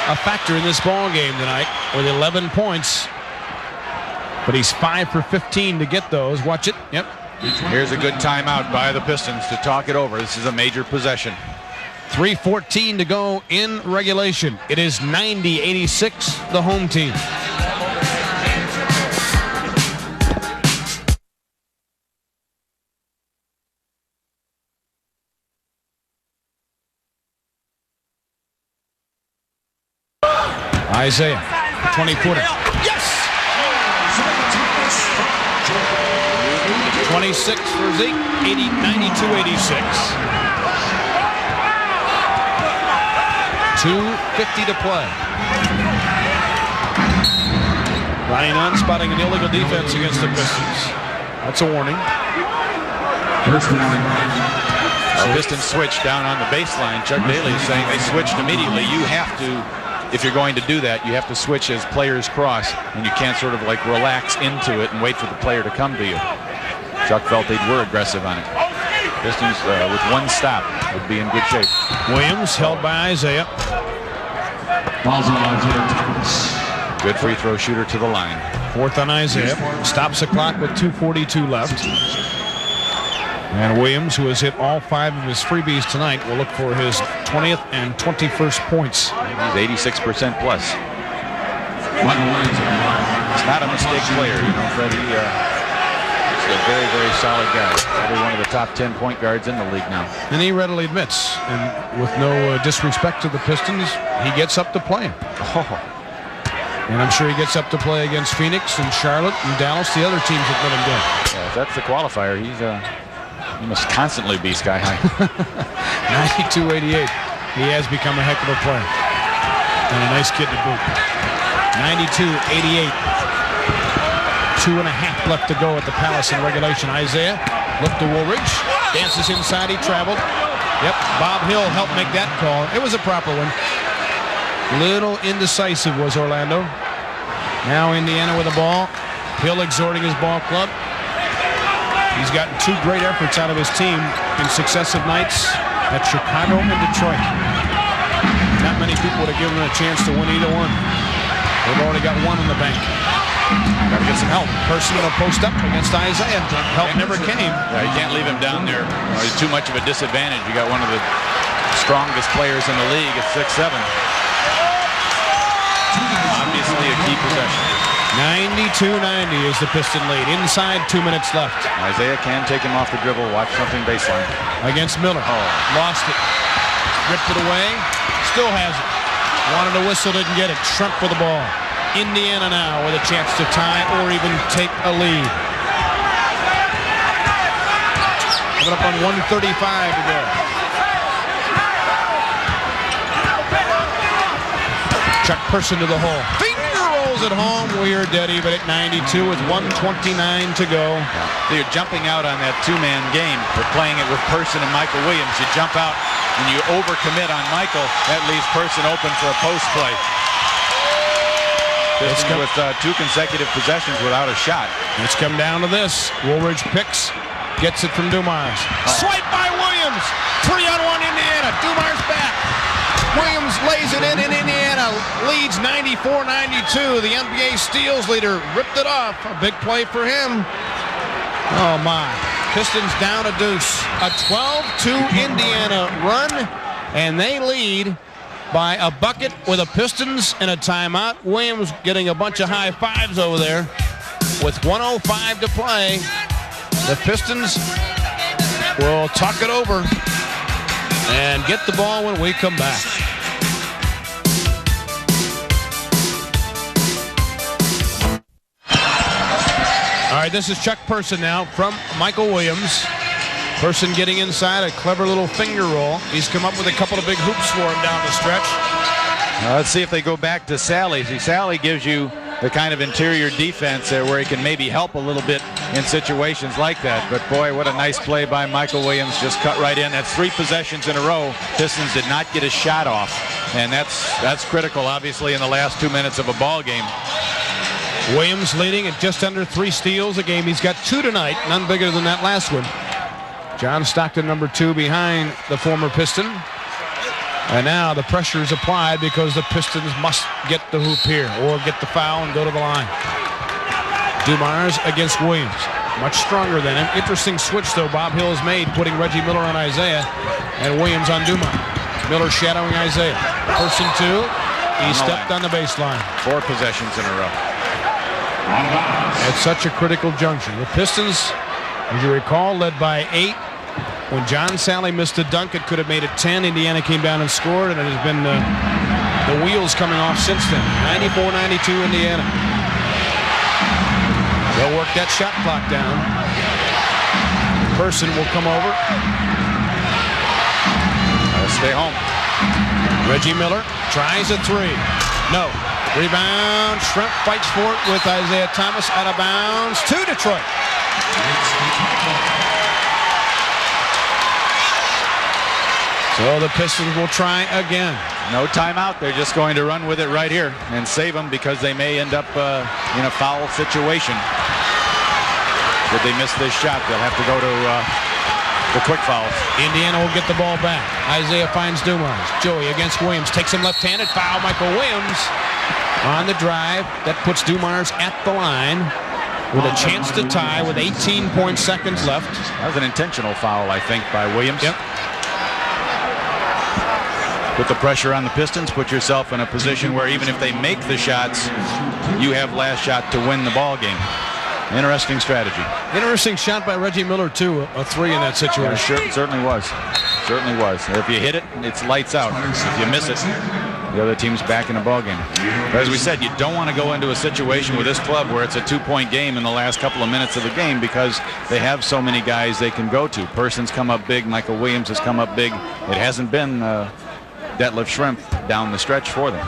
S2: a factor in this ball game tonight with 11 points. But he's 5 for 15 to get those. Watch it. Yep.
S3: Here's a good timeout by the Pistons to talk it over. This is a major possession.
S2: 3:14 to go in regulation. It is 90-86, the home team. Isaiah, 20-footer. Yes! 26 for Zeke, 92-86. 2:50 to play. Ronnie Nunn spotting an illegal defense against the Pistons. That's a warning.
S3: The Pistons switched down on the baseline. Chuck Daly is saying they switched immediately. You have to, if you're going to do that, you have to switch as players cross, and you can't sort of like relax into it and wait for the player to come to you. Chuck felt they were aggressive on it. Pistons with one stop would be in good shape.
S2: Williams held by Isaiah.
S3: Good free throw shooter to the line.
S2: 4th on Isaiah. Stops the clock with 2:42 left. And Williams, who has hit all 5 of his freebies tonight, will look for his 20th and 21st points.
S3: He's 86% plus. It's not a mistake player, you know, Freddie. He's a very, very solid guy. Probably one of the top 10 point guards in the league now.
S2: And he readily admits, and with no disrespect to the Pistons, he gets up to play.
S3: Oh.
S2: And I'm sure he gets up to play against Phoenix and Charlotte and Dallas, the other teams that let him go.
S3: Yeah, if that's the qualifier, he must constantly be sky high.
S2: 92-88. He has become a heck of a player. And a nice kid to boot. 92-88. 2.5 left to go at the Palace in regulation. Isaiah looked to Woolridge. Dances inside. He traveled. Yep. Bob Hill helped make that call. It was a proper one. Little indecisive was Orlando. Now Indiana with the ball. Hill exhorting his ball club. He's gotten 2 great efforts out of his team in successive nights at Chicago and Detroit. Not many people would have given them a chance to win either one. They've already got one in the bank. Got to get some help. Person will post up against Isaiah. Help never came.
S3: Yeah, you can't leave him down there. He's too much of a disadvantage. You got one of the strongest players in the league at 6'7". Obviously a key possession.
S2: 92-90 is the Piston lead. Inside 2 minutes left.
S3: Isaiah can take him off the dribble. Watch something baseline.
S2: Against Miller. Lost it. Ripped it away. Still has it. Wanted a whistle, didn't get it. Shrimp for the ball. Indiana now with a chance to tie or even take a lead. Coming up on 1:35 to go. Chuck Person to the hole. Finger rolls it home. We're dead even at 92 with 1:29 to go.
S3: You're jumping out on that two-man game. They're playing it with Person and Michael Williams. You jump out and you overcommit on Michael. That leaves Person open for a post play. Pistons with 2 consecutive possessions without a shot.
S2: It's come down to this. Woolridge picks, gets it from Dumars. Swipe by Williams. 3-on-1 Indiana. Dumars back. Williams lays it in Indiana leads 94-92. The NBA steals leader ripped it off. A big play for him. Oh my. Pistons down a deuce. A 12-2 Indiana run, and they lead by a bucket with a Pistons and a timeout. Williams getting a bunch of high fives over there with 1:05 to play. The Pistons will talk it over and get the ball when we come back. All right, this is Chuck Person now from Michael Williams. Person getting inside, a clever little finger roll. He's come up with a couple of big hoops for him down the stretch.
S3: Let's see if they go back to Sally. See, Sally gives you the kind of interior defense where he can maybe help a little bit in situations like that. But boy, what a nice play by Michael Williams. Just cut right in. That's 3 possessions in a row. Pistons did not get a shot off. And that's critical, obviously, in the last 2 minutes of a ball game.
S2: Williams leading at just under 3 steals a game. He's got 2 tonight, none bigger than that last one. John Stockton, number 2, behind the former Piston. And now the pressure is applied because the Pistons must get the hoop here or get the foul and go to the line. Dumars against Williams. Much stronger than him. Interesting switch, though, Bob Hill has made, putting Reggie Miller on Isaiah and Williams on Dumars. Miller shadowing Isaiah. Person 2. He stepped on the baseline.
S3: 4 possessions in a row.
S2: At such a critical juncture. The Pistons, as you recall, led by 8. When John Sally missed a dunk, it could have made it 10. Indiana came down and scored, and it has been the wheels coming off since then. 94-92 Indiana. They'll work that shot clock down. Person will come over.
S3: Stay home.
S2: Reggie Miller tries a 3. No. Rebound. Shrimp fights for it with Isaiah Thomas out of bounds to Detroit. So the Pistons will try again.
S3: No timeout. They're just going to run with it right here and save them because they may end up in a foul situation. Did they miss this shot? They'll have to go to the quick fouls.
S2: Indiana will get the ball back. Isaiah finds Dumars. Joey against Williams. Takes him left-handed. Foul Michael Williams on the drive. That puts Dumars at the line with a chance to tie with 18 seconds left.
S3: That was an intentional foul, I think, by Williams.
S2: Yep.
S3: Put the pressure on the Pistons. Put yourself in a position where even if they make the shots, you have last shot to win the ball game. Interesting strategy.
S2: Interesting shot by Reggie Miller, too. A 3 in that situation.
S3: Yeah, certainly was. Certainly was. If you hit it, it's lights out. If you miss it, the other team's back in a ball game. But as we said, you don't want to go into a situation with this club where it's a 2-point game in the last couple of minutes of the game because they have so many guys they can go to. Person's come up big. Michael Williams has come up big. It hasn't been Detlef Shrimp down the stretch for them.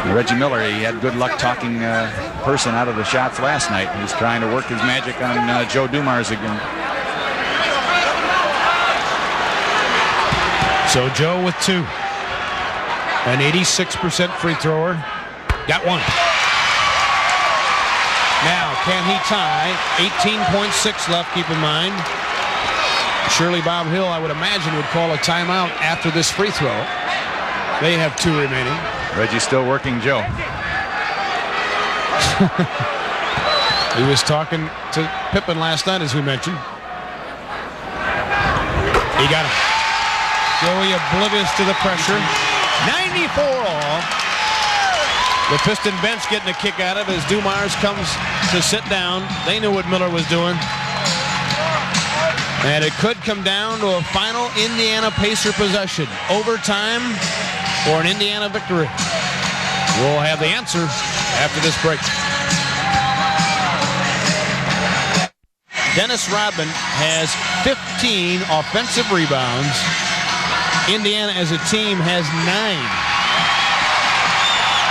S3: And Reggie Miller, he had good luck talking Person out of the shots last night. He's trying to work his magic on Joe Dumars again.
S2: So Joe with 2. An 86% free thrower. Got 1. Now, can he tie? 18.6 left, keep in mind. Surely Bob Hill, I would imagine, would call a timeout after this free throw. They have 2 remaining.
S3: Reggie's still working Joe.
S2: He was talking to Pippen last night, as we mentioned. He got him. Joey oblivious to the pressure. 94 all. The Piston bench getting a kick out of it as Dumars comes to sit down. They knew what Miller was doing. And it could come down to a final Indiana Pacer possession. Overtime or an Indiana victory. We'll have the answer after this break. Dennis Rodman has 15 offensive rebounds. Indiana as a team has 9.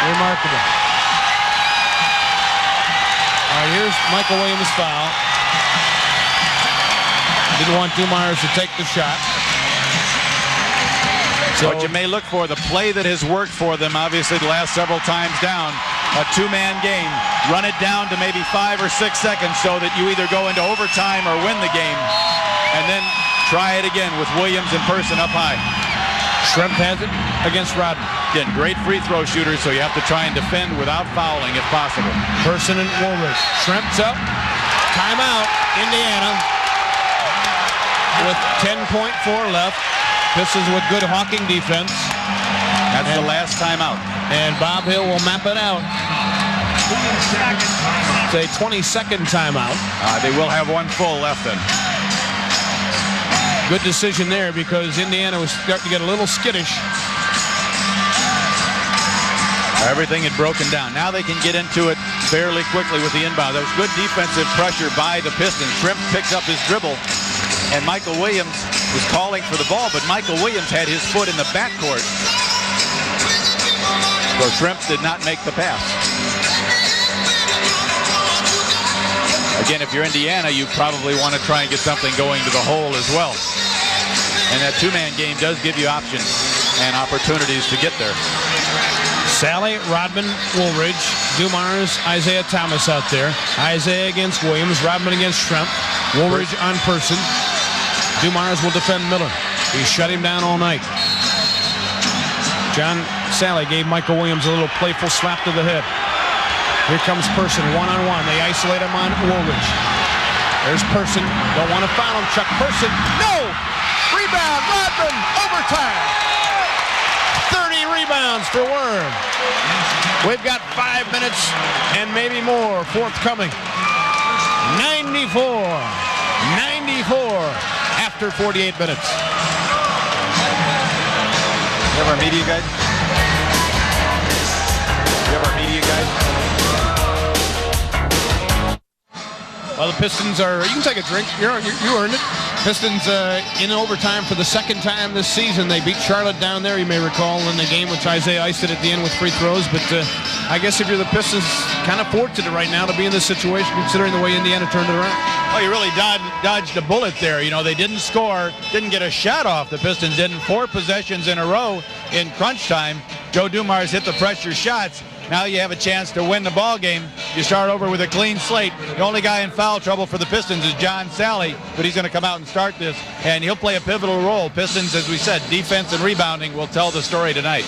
S2: Remarkable. All right, here's Michael Williams' foul. Didn't want Dumars to take the shot.
S3: So what you may look for, the play that has worked for them, obviously the last several times down, a 2-man game. Run it down to maybe 5 or 6 seconds so that you either go into overtime or win the game. And then try it again with Williams in person up high.
S2: Schrempf has it against Rodman.
S3: Again, great free throw shooter, so you have to try and defend without fouling if possible.
S2: Person and Woolridge. Schrempf's up. Timeout, Indiana. With 10.4 left. Pistons with good hawking defense.
S3: That's the last timeout.
S2: And Bob Hill will map it out. It's a 20-second timeout.
S3: They will have 1 full left then.
S2: Good decision there because Indiana was starting to get a little skittish.
S3: Everything had broken down. Now they can get into it fairly quickly with the inbound. There was good defensive pressure by the Pistons. Shrimp picks up his dribble, and Michael Williams was calling for the ball, but Michael Williams had his foot in the backcourt. So Shrimp did not make the pass. Again, if you're Indiana, you probably want to try and get something going to the hole as well. And that 2-man game does give you options and opportunities to get there.
S2: Sally, Rodman, Woolridge, Dumars, Isaiah Thomas out there. Isaiah against Williams, Rodman against Schrempf, Woolridge on Person. Dumars will defend Miller. He shut him down all night. John Sally gave Michael Williams a little playful slap to the head. Here comes Person, one-on-one. They isolate him on Woolridge. There's Person. Don't want to foul him. Chuck Person. No! Rebound, Rodman, overtime. 30 rebounds for Worm. We've got 5 minutes and maybe more forthcoming. 94 after 48 minutes.
S3: You have our media guide? You have our media guide?
S2: Well, the Pistons are, you can take a drink, you earned it. Pistons in overtime for the 2nd time this season. They beat Charlotte down there, you may recall, in the game which Isaiah iced it at the end with free throws. But I guess if you're the Pistons, kind of fortunate right now to be in this situation considering the way Indiana turned it around.
S3: Well, you really dodged a bullet there. You know, they didn't score, didn't get a shot off. The Pistons didn't. 4 possessions in a row in crunch time. Joe Dumars hit the pressure shots. Now you have a chance to win the ball game. You start over with a clean slate. The only guy in foul trouble for the Pistons is John Sally, but he's going to come out and start this, and he'll play a pivotal role. Pistons, as we said, defense and rebounding will tell the story tonight.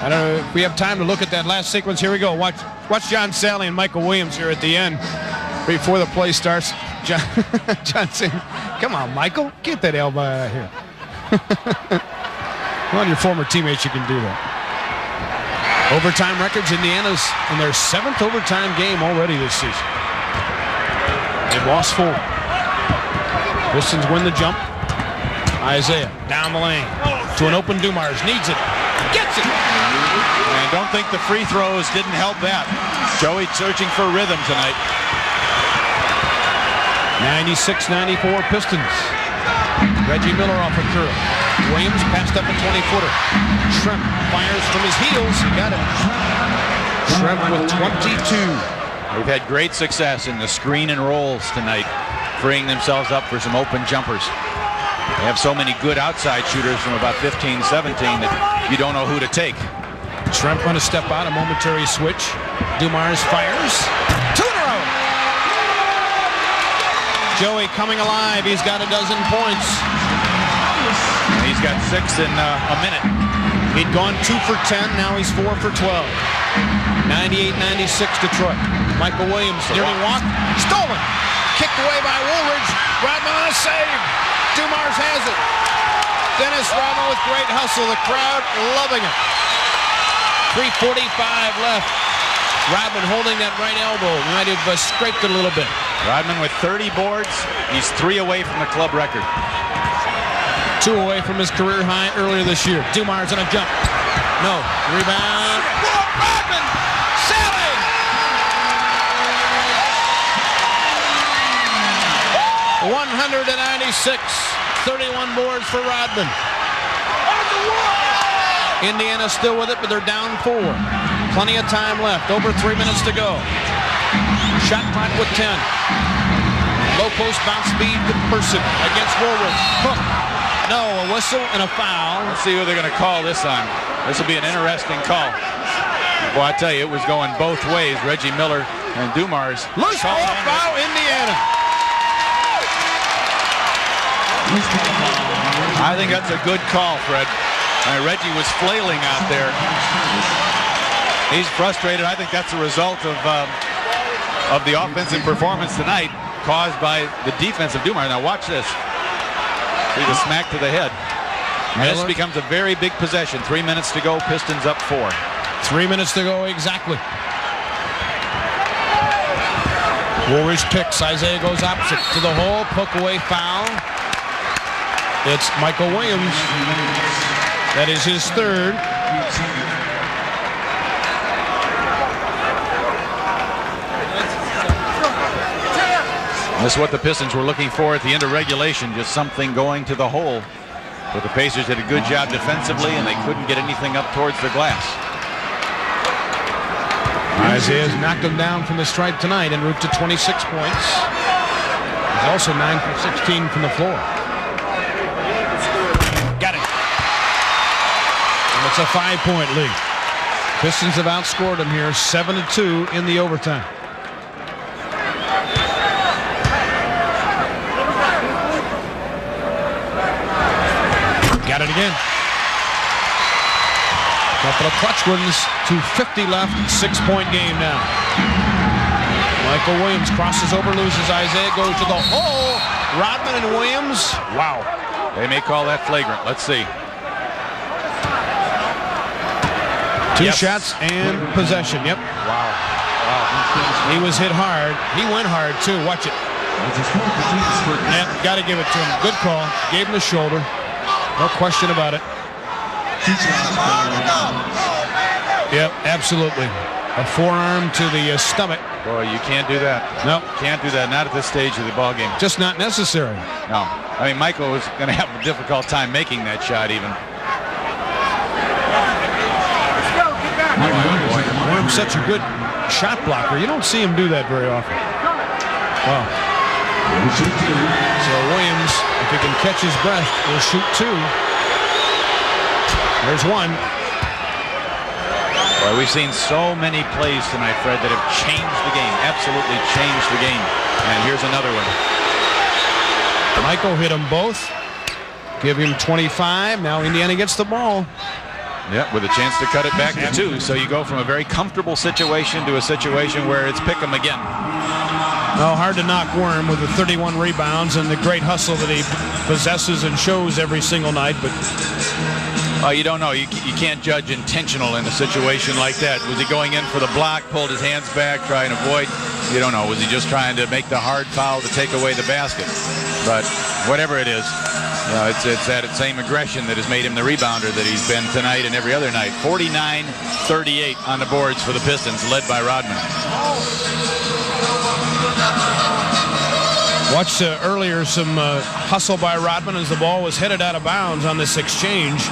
S2: I don't know if we have time to look at that last sequence. Here we go. Watch John Sally and Michael Williams here at the end before the play starts. John saying, come on, Michael, get that elbow out of here. Come on, your former teammates, you can do that. Overtime records, Indiana's in their 7th overtime game already this season. They've lost 4. Pistons win the jump. Isaiah down the lane to an open Dumars. Needs it. Gets it.
S3: And don't think the free throws didn't help that. Joey searching for rhythm tonight.
S2: 96-94 Pistons. Reggie Miller off a curl. Williams passed up a 20-footer. Schrempf fires from his heels. He got it. Schrempf with 22.
S3: They've had great success in the screen and rolls tonight, freeing themselves up for some open jumpers. They have so many good outside shooters from about 15, 17 that you don't know who to take.
S2: Schrempf going to step out, a momentary switch. Dumars fires. 2 in a row. Joey coming alive. He's got a dozen points.
S3: He's got 6 in a minute.
S2: He'd gone 2 for 10. Now he's 4 for 12. 98-96 Detroit. Michael Williams nearly walked. Stolen. Kicked away by Woolridge. Rodman on a save. Dumars has it. Dennis Rodman with great hustle. The crowd loving it. 3:45 left. Rodman holding that right elbow. Might have scraped it a little bit.
S3: Rodman with 30 boards. He's 3 away from the club record.
S2: 2 away from his career high earlier this year. Dumars on a jump. No. Rebound. Rodman! Sally! 196. 31 boards for Rodman. Indiana still with it, but they're down 4. Plenty of time left. Over 3 minutes to go. Shot clock with 10. Low post bounce speed to Person against Woolridge. Hook. No, a whistle and a foul.
S3: Let's see who they're going to call this time. This will be an interesting call. Well, I tell you, it was going both ways. Reggie Miller and Dumars.
S2: Loose ball foul, Indiana.
S3: I think that's a good call, Fred. Reggie was flailing out there. He's frustrated. I think that's a result of the offensive performance tonight caused by the defense of Dumars. Now watch this. See the smack to the head. And this becomes a very big possession. 3 minutes to go. Pistons up 4.
S2: 3 minutes to go exactly. Woolridge picks. Isaiah goes opposite to the hole. Poke away foul. It's Michael Williams. That is his 3rd.
S3: This is what the Pistons were looking for at the end of regulation, just something going to the hole. But the Pacers did a good job defensively, and they couldn't get anything up towards the glass.
S2: Isaiah's knocked him down from the stripe tonight en route to 26 points. He's also 9 for 16 from the floor. Got it. And it's a 5-point lead. Pistons have outscored them here 7-2 in the overtime. Got it again. Couple of clutch ones. 2:50 left. 6-point game now. Michael Williams crosses over, loses. Isaiah goes to the hole. Rodman and Williams.
S3: Wow. They may call that flagrant. Let's see.
S2: 2 shots and possession. Yep.
S3: Wow.
S2: He was hit hard. He went hard too. Watch it. Yep. Got to give it to him. Good call. Gave him the shoulder. No question about it. Yep, absolutely. A forearm to the stomach.
S3: Boy, you can't do that.
S2: No.
S3: Can't do that. Not at this stage of the ball game.
S2: Just not necessary.
S3: No. I mean, Michael was going to have a difficult time making that shot even.
S2: Worm's such a good shot blocker. You don't see him do that very often. Wow. So Williams, if he can catch his breath, will shoot 2. There's 1.
S3: Boy, we've seen so many plays tonight, Fred, that have changed the game. Absolutely changed the game. And here's another one.
S2: Michael hit them both. Give him 25. Now Indiana gets the ball.
S3: Yep, with a chance to cut it back to 2. So you go from a very comfortable situation to a situation where it's pick 'em again.
S2: Well, hard to knock Worm with the 31 rebounds and the great hustle that he possesses and shows every single night. But
S3: you don't know. You can't judge intentional in a situation like that. Was he going in for the block, pulled his hands back, trying to avoid? You don't know. Was he just trying to make the hard foul to take away the basket? But whatever it is, it's that same aggression that has made him the rebounder that he's been tonight and every other night. 49-38 on the boards for the Pistons, led by Rodman.
S2: Watched earlier some hustle by Rodman as the ball was headed out of bounds on this exchange.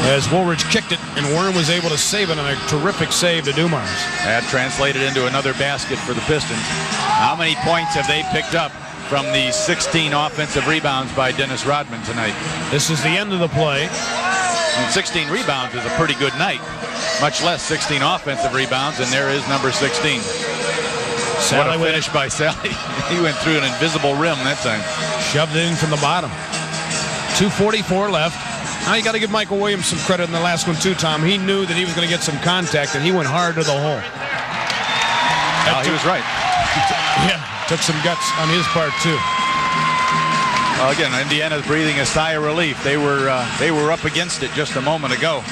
S2: As Woolridge kicked it, and Worm was able to save it on a terrific save to Dumars.
S3: That translated into another basket for the Pistons. How many points have they picked up from the 16 offensive rebounds by Dennis Rodman tonight?
S2: This is the end of the play.
S3: And 16 rebounds is a pretty good night. Much less 16 offensive rebounds, and there is number 16. What a finish by Sally. He went through an invisible rim that time.
S2: Shoved it in from the bottom. 2:44 left. Now you got to give Michael Williams some credit in the last one too, Tom. He knew that he was going to get some contact, and he went hard to the hole.
S3: He was right.
S2: Yeah, took some guts on his part too.
S3: Again, Indiana's breathing a sigh of relief. They were up against it just a moment ago.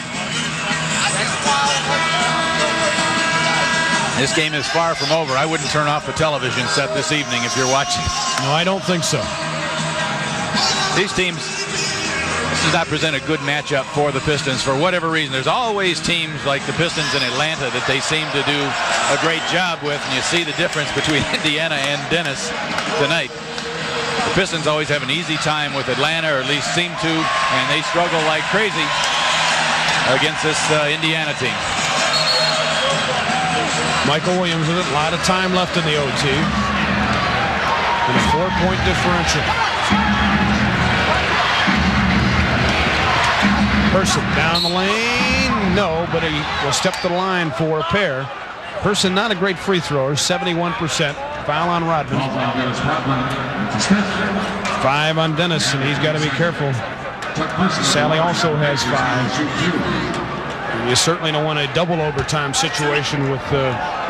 S3: This game is far from over. I wouldn't turn off the television set this evening if you're watching.
S2: No, I don't think so.
S3: These teams, this does not present a good matchup for the Pistons for whatever reason. There's always teams like the Pistons in Atlanta that they seem to do a great job with, and you see the difference between Indiana and Dennis tonight. The Pistons always have an easy time with Atlanta, or at least seem to, and they struggle like crazy against this Indiana team.
S2: Michael Williams with a lot of time left in the OT. And a 4-point differential. Person down the lane. No, but he will step to the line for a pair. Person not a great free thrower, 71%. Foul on Rodman. 5 on Dennis, and he's got to be careful. Sally also has 5. You certainly don't want a double overtime situation with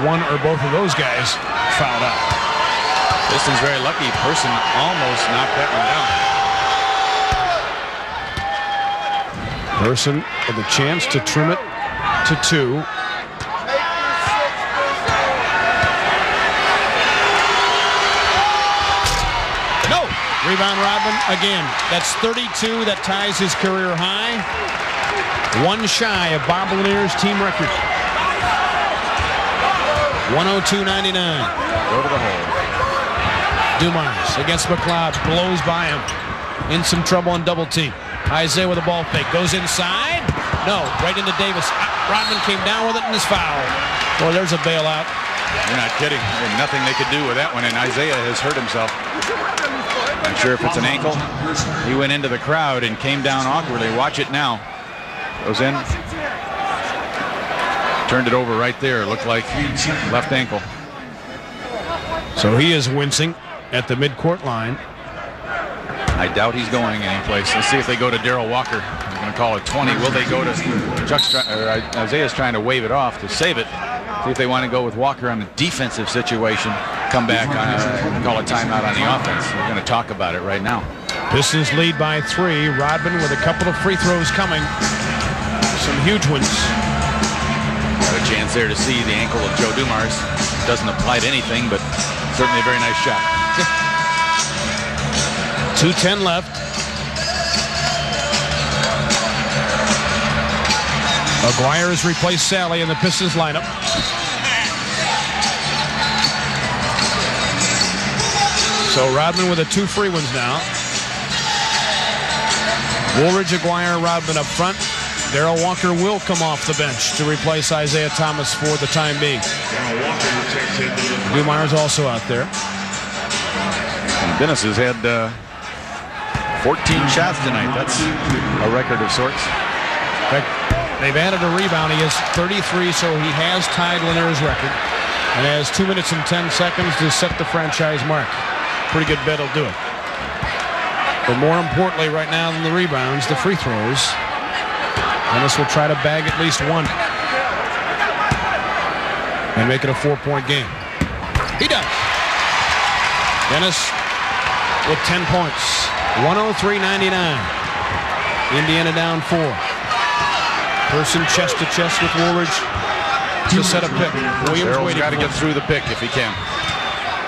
S2: one or both of those guys fouled out.
S3: Pistons very lucky. Person almost knocked that one down.
S2: Person with a chance to trim it to 2. No! Rebound Rodman again. That's 32. That ties his career high. One shy of Bob Lanier's team record. 102.99.
S3: Go to the hole.
S2: Dumars against McLeod. Blows by him. In some trouble on double team. Isaiah with a ball fake. Goes inside. No. Right into Davis. Rodman came down with it and is fouled. Well, there's a bailout.
S3: You're not kidding. There's nothing they could do with that one, and Isaiah has hurt himself. Not sure if it's an ankle. He went into the crowd and came down awkwardly. Watch it now. Goes in. Turned it over right there. Looked like left ankle.
S2: So he is wincing at the midcourt line.
S3: I doubt he's going anyplace. Let's see if they go to Darrell Walker. I'm going to call it 20. Will they go to Isaiah's trying to wave it off to save it. See if they want to go with Walker on a defensive situation. Come back on call a timeout on the offense. We're going to talk about it right now.
S2: Pistons lead by 3. Rodman with a couple of free throws coming. Some huge ones.
S3: Got a chance there to see the ankle of Joe Dumars. Doesn't apply to anything, but certainly a very nice shot.
S2: 2:10 left. Aguirre has replaced Sally in the Pistons lineup. So Rodman with the 2 free ones now. Woolridge, Aguirre, Rodman up front. Darrell Walker will come off the bench to replace Isaiah Thomas for the time being. Dumars also out there.
S3: And Dennis has had 14 shots tonight. That's a record of sorts.
S2: In fact, they've added a rebound. He has 33, so he has tied Lanier's record. And has 2 minutes and 10 seconds to set the franchise mark. Pretty good bet will do it. But more importantly right now than the rebounds, the free throws. Dennis will try to bag at least one. And make it a 4-point game. He does. Dennis with 10 points. 103-99. Indiana down 4. Person chest to chest with Woolridge to set a pick. Williams
S3: got to get through the pick if he can.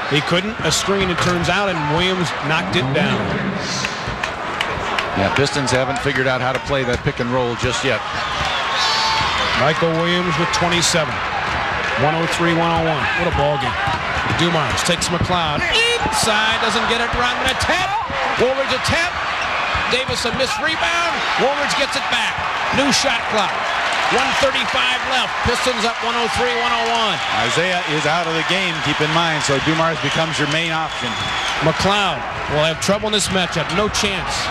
S2: He couldn't. A screen, it turns out, and Williams knocked it down.
S3: Yeah, Pistons haven't figured out how to play that pick and roll just yet.
S2: Michael Williams with 27. 103-101. What a ball game. Dumars takes McLeod. Inside, doesn't get it. Rodman a tap. Woolridge a tap. Davis a missed rebound. Woolridge gets it back. New shot clock. 1:35 left. Pistons up 103-101.
S3: Isaiah is out of the game, keep in mind, so Dumars becomes your main option.
S2: McLeod will have trouble in this matchup. No chance.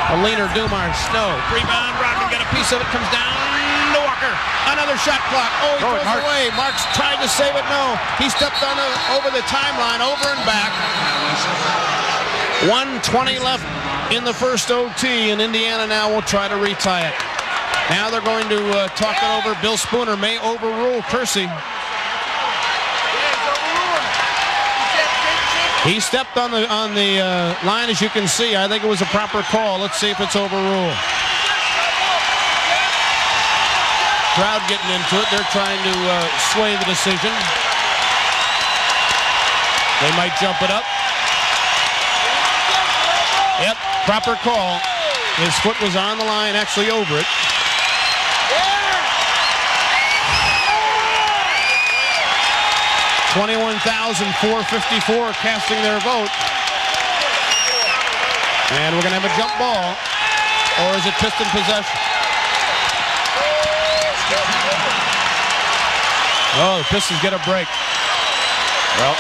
S2: A leaner Dumars. No. Rebound. Rodman got a piece of it. Comes down to Walker. Another shot clock. Oh, he throws it away. Marks tried to save it. No. He stepped on over the timeline, over and back. 1:20 left in the first OT, and Indiana now will try to retie it. Now they're going to talk it over. Bill Spooner may overrule Kersey. He stepped on the line, as you can see. I think it was a proper call. Let's see if it's overruled. Crowd getting into it. They're trying to sway the decision. They might jump it up. Yep, proper call. His foot was on the line, actually over it. $21,454 casting their vote. And we're going to have a jump ball. Or is it Piston possession? Oh, the Pistons get a break.
S3: Well,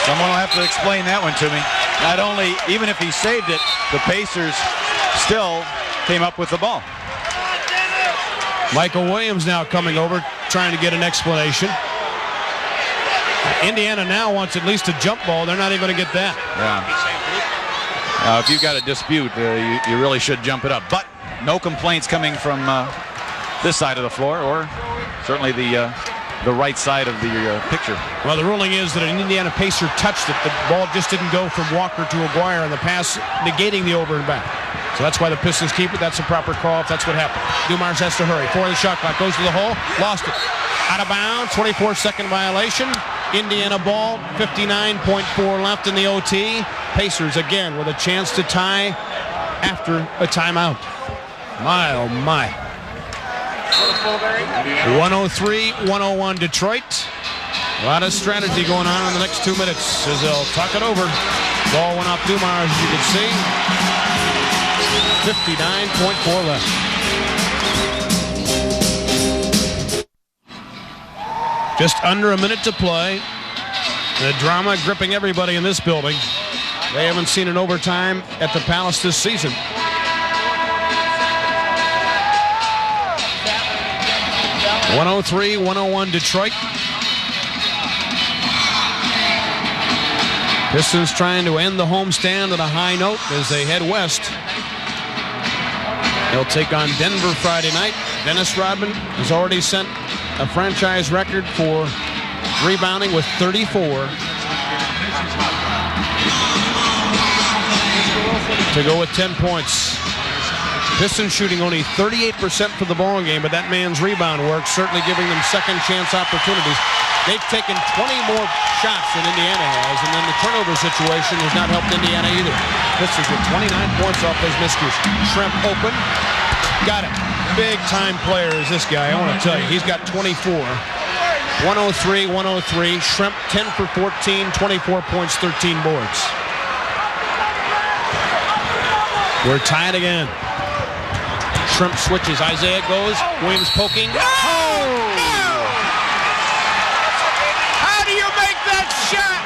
S3: someone will have to explain that one to me. Not only, even if he saved it, the Pacers still came up with the ball.
S2: Michael Williams now coming over, trying to get an explanation. Indiana now wants at least a jump ball. They're not even going to get that.
S3: Yeah. If you've got a dispute, you really should jump it up. But no complaints coming from this side of the floor, or certainly the right side of the picture.
S2: Well, the ruling is that an Indiana Pacer touched it. The ball just didn't go from Walker to Aguirre on the pass, negating the over and back. So that's why the Pistons keep it. That's a proper call if that's what happened. Dumars has to hurry. For the shot clock. Goes to the hole. Lost it. Out of bounds. 24-second violation. Indiana ball. 59.4 left in the OT. Pacers again with a chance to tie after a timeout. My, oh my. 103-101 Detroit. A lot of strategy going on in the next 2 minutes as they'll talk it over. Ball went off Dumars, as you can see. 59.4 left. Just under a minute to play. The drama gripping everybody in this building. They haven't seen an overtime at the Palace this season. (103-101) Detroit. Pistons trying to end the homestand on a high note as they head west. They'll take on Denver Friday night. Dennis Rodman has already set a franchise record for rebounding with 34. To go with 10 points. Pistons shooting only 38% for the ball game, but that man's rebound work certainly giving them second chance opportunities. They've taken 20 more shots than Indiana has, and then the turnover situation has not helped Indiana either. Pistons with 29 points off those miscues. Shrimp open. Got it. Big time player is this guy. I want to tell you, he's got 24. 103-103. Shrimp 10 for 14, 24 points, 13 boards. We're tied again. Shrimp switches. Isaiah goes. Williams poking. Oh! How do you make that shot?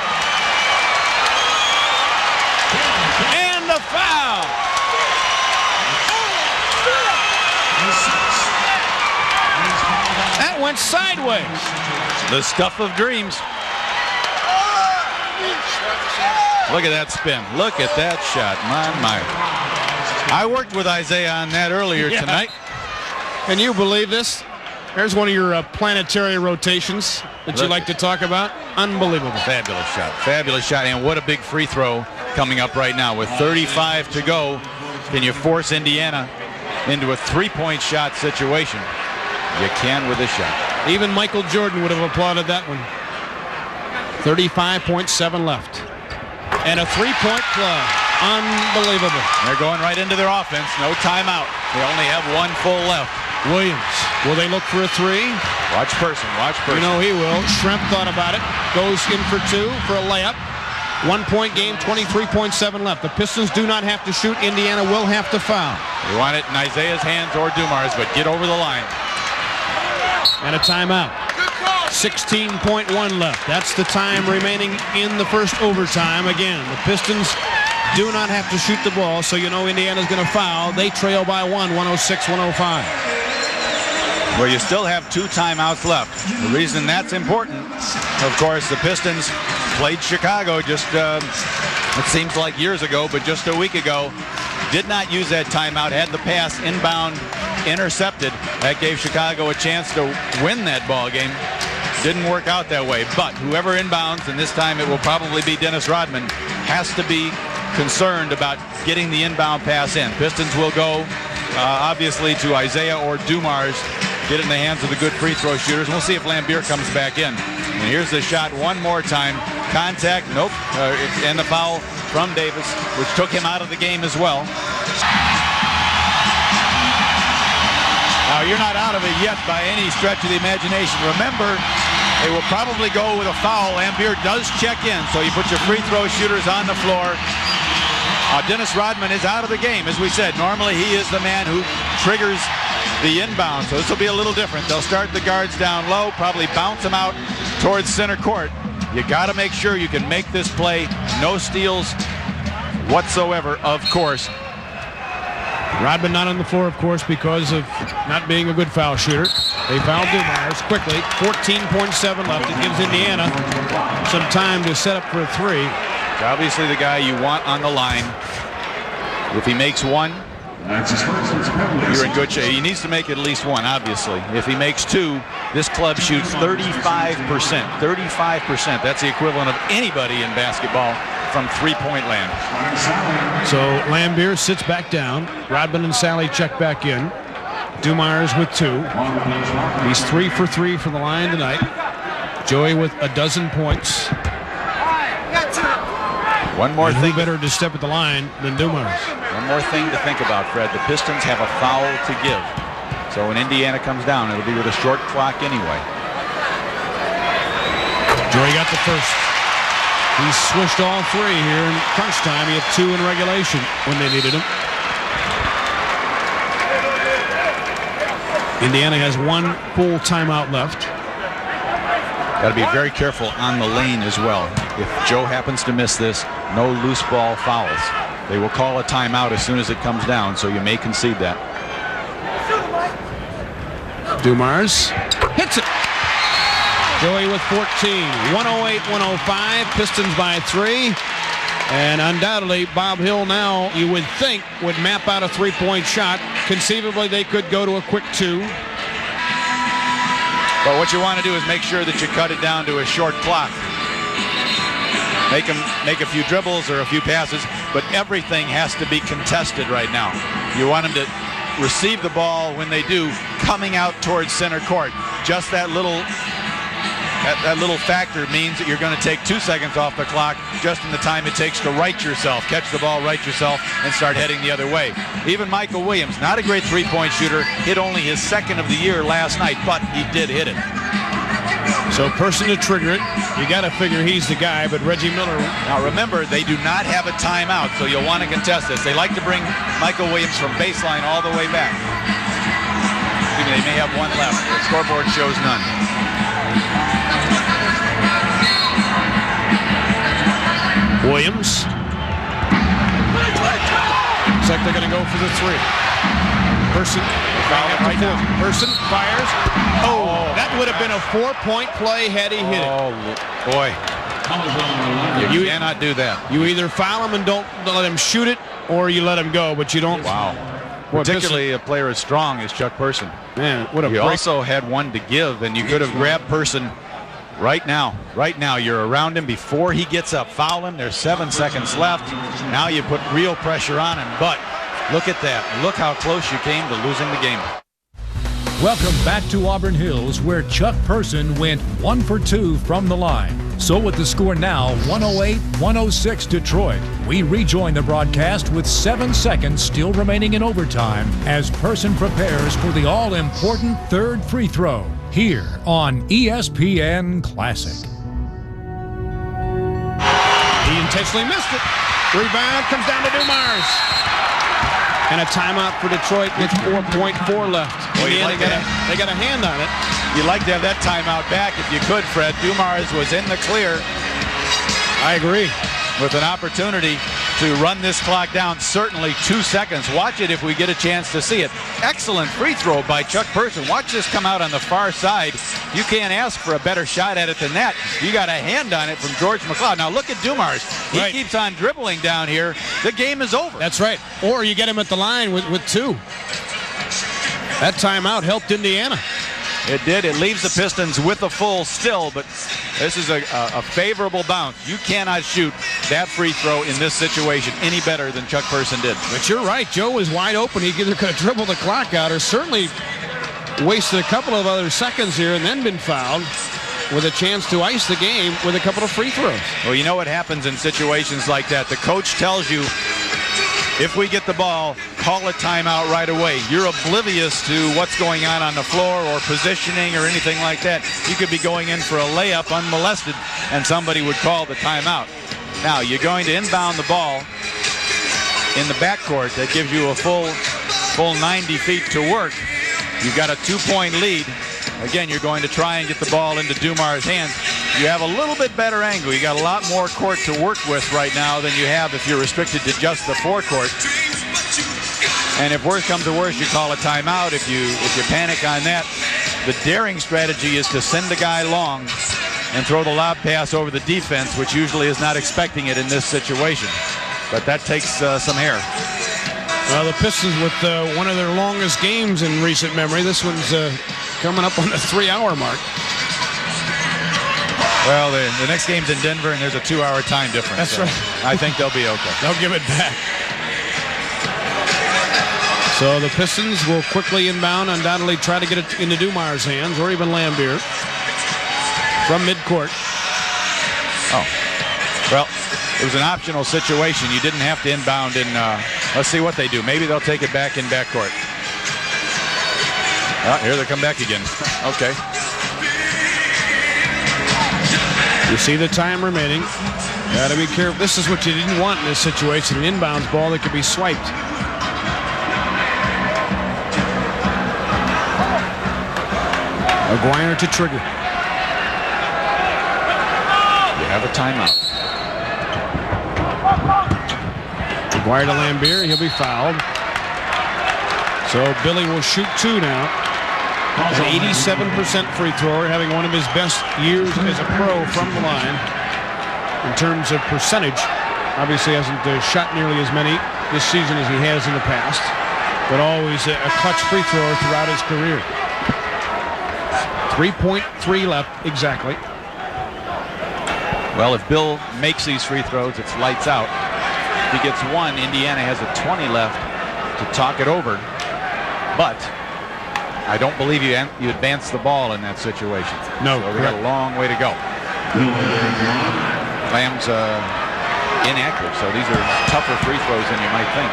S2: And the foul. That went sideways.
S3: The stuff of dreams. Look at that spin. Look at that shot. My. I worked with Isaiah on that earlier tonight.
S2: Can you believe this? There's one of your planetary rotations that you like to talk about. Unbelievable.
S3: Fabulous shot. Fabulous shot. And what a big free throw coming up right now. With 35 to go, can you force Indiana into a three-point shot situation? You can with this shot.
S2: Even Michael Jordan would have applauded that one. 35.7 left. And a three-point play. Unbelievable.
S3: They're going right into their offense. No timeout. They only have one full left.
S2: Williams. Will they look for a three?
S3: Watch Person. Watch Person.
S2: You know he will. Shrimp thought about it. Goes in for two for a layup. 1 point game, 23.7 left. The Pistons do not have to shoot. Indiana will have to foul.
S3: You want it in Isaiah's hands or Dumars, but get over the line.
S2: And a timeout. 16.1 left. That's the time remaining in the first overtime. Again, the Pistons do not have to shoot the ball, so you know Indiana's going to foul. They trail by one, 106-105.
S3: Well, you still have 2 timeouts left. The reason that's important, of course, the Pistons played Chicago just, it seems like years ago, but just a week ago, did not use that timeout, had the pass inbound intercepted. That gave Chicago a chance to win that ball game. Didn't work out that way, but whoever inbounds, and this time it will probably be Dennis Rodman, has to be concerned about getting the inbound pass in. Pistons will go obviously to Isaiah or Dumars, get it in the hands of the good free throw shooters. We'll see if Lambier comes back in. And here's the shot one more time. Contact, nope, and the foul from Davis, which took him out of the game as well. Now, you're not out of it yet by any stretch of the imagination. Remember, they will probably go with a foul. Lambier does check in, so you put your free throw shooters on the floor. Dennis Rodman is out of the game, as we said. Normally, he is the man who triggers the inbound, so this will be a little different. They'll start the guards down low, probably bounce them out towards center court. You got to make sure you can make this play. No steals whatsoever, of course.
S2: Rodman not on the floor, of course, because of not being a good foul shooter. They fouled Dumars quickly. 14.7 left. It gives Indiana some time to set up for a three.
S3: It's obviously the guy you want on the line. If he makes one, you're in good shape. He needs to make at least one, obviously. If he makes two, this club shoots 35%. 35%. That's the equivalent of anybody in basketball from three-point land.
S2: So Lambier sits back down. Rodman and Sally check back in. Dumars with two. He's 3 for 3 from the line tonight. Joey with a dozen points.
S3: One more thing.
S2: Who better to step at the line than Dumars?
S3: One more thing to think about, Fred. The Pistons have a foul to give. So when Indiana comes down, it'll be with a short clock anyway.
S2: Joey got the first. He swished all three here in crunch time. He had two in regulation when they needed him. Indiana has one full timeout left.
S3: Got to be very careful on the lane as well. If Joe happens to miss this, no loose ball fouls. They will call a timeout as soon as it comes down, so you may concede that.
S2: Dumars hits it. Joey with 14. 108-105. Pistons by 3. And undoubtedly, Bob Hill now, you would think, would map out a three-point shot. Conceivably, they could go to a quick two.
S3: But what you want to do is make sure that you cut it down to a short clock. Make them make a few dribbles or a few passes, but everything has to be contested right now. You want them to receive the ball when they do, coming out towards center court. Just that little factor means that you're going to take 2 seconds off the clock just in the time it takes to right yourself, catch the ball, right yourself, and start heading the other way. Even Michael Williams, not a great three-point shooter, hit only his second of the year last night, but he did hit it.
S2: So person to trigger it. You got to figure he's the guy, but Reggie Miller.
S3: Now remember, they do not have a timeout, so you'll want to contest this. They like to bring Michael Williams from baseline all the way back. They may have one left. The scoreboard shows none.
S2: Williams. Looks like they're going to go for the three. Person right now. Person fires. Oh, that would have been a 4-point play had he hit it.
S3: Oh, boy. You cannot do that.
S2: You either foul him and don't let him shoot it, or you let him go, but you don't.
S3: Wow.
S2: Boy,
S3: particularly a player as strong as Chuck Person.
S2: Man, what a break.
S3: You also had one to give, and you could have grabbed Person right now. Right now, you're around him before he gets up. Foul him. There's 7 seconds left. Now you put real pressure on him, but look at that. Look how close you came to losing the game.
S1: Welcome back to Auburn Hills, where Chuck Person went 1 for 2 from the line. So with the score now 108-106 Detroit, we rejoin the broadcast with 7 seconds still remaining in overtime as Person prepares for the all-important third free throw here on ESPN Classic.
S2: He intentionally missed it. Rebound comes down to Dumars. And a timeout for Detroit with 4.4 left.
S3: Well,
S2: they got a hand on it.
S3: You'd like to have that timeout back if you could, Fred. Dumars was in the clear.
S2: I agree.
S3: With an opportunity to run this clock down. Certainly 2 seconds. Watch it if we get a chance to see it. Excellent free throw by Chuck Person. Watch this come out on the far side. You can't ask for a better shot at it than that. You got a hand on it from George McLeod. Now look at Dumars. He keeps on dribbling down here. The game is over.
S2: That's right. Or you get him at the line with 2. That timeout helped Indiana.
S3: It did. It leaves the Pistons with a full still, but this is a favorable bounce. You cannot shoot that free throw in this situation any better than Chuck Person did.
S2: But you're right. Joe was wide open. He either could have dribbled the clock out or certainly wasted a couple of other seconds here and then been fouled with a chance to ice the game with a couple of free throws.
S3: Well, you know what happens in situations like that. The coach tells you, if we get the ball, call a timeout right away. You're oblivious to what's going on the floor or positioning or anything like that. You could be going in for a layup unmolested, and somebody would call the timeout. Now, you're going to inbound the ball in the backcourt. That gives you a full 90 feet to work. You've got a 2-point lead. Again, you're going to try and get the ball into Dumars' hands. You have a little bit better angle. You got a lot more court to work with right now than you have if you're restricted to just the forecourt. And if worse comes to worse, you call a timeout. If you panic on that, the daring strategy is to send the guy long and throw the lob pass over the defense, which usually is not expecting it in this situation. But that takes some hair.
S2: Well, the Pistons with one of their longest games in recent memory. This one's coming up on the 3-hour mark.
S3: Well, the next game's in Denver, and there's a 2-hour time difference.
S2: That's right.
S3: I think they'll be okay.
S2: They'll give it back. So the Pistons will quickly inbound, undoubtedly try to get it into Dumars' hands, or even Lambier from midcourt.
S3: Oh, well, it was an optional situation. You didn't have to inbound in. Let's see what they do. Maybe they'll take it back in backcourt. Oh, here they come back again. Okay.
S2: You see the time remaining. Got to be careful. This is what you didn't want in this situation. An inbounds ball that could be swiped. Aguirre to trigger.
S3: You have a timeout.
S2: Aguirre to Lambier. He'll be fouled. So Billy will shoot 2 now. He's an 87% free thrower, having one of his best years as a pro from the line in terms of percentage. Obviously hasn't shot nearly as many this season as he has in the past, but always a clutch free thrower throughout his career. 3.3 left exactly.
S3: Well, if Bill makes these free throws, it's lights out. If he gets 1, Indiana has a 20 left to talk it over, but I don't believe you advance the ball in that situation.
S2: No,
S3: so we got a long way to go. Lamb's inactive, so these are tougher free throws than you might think.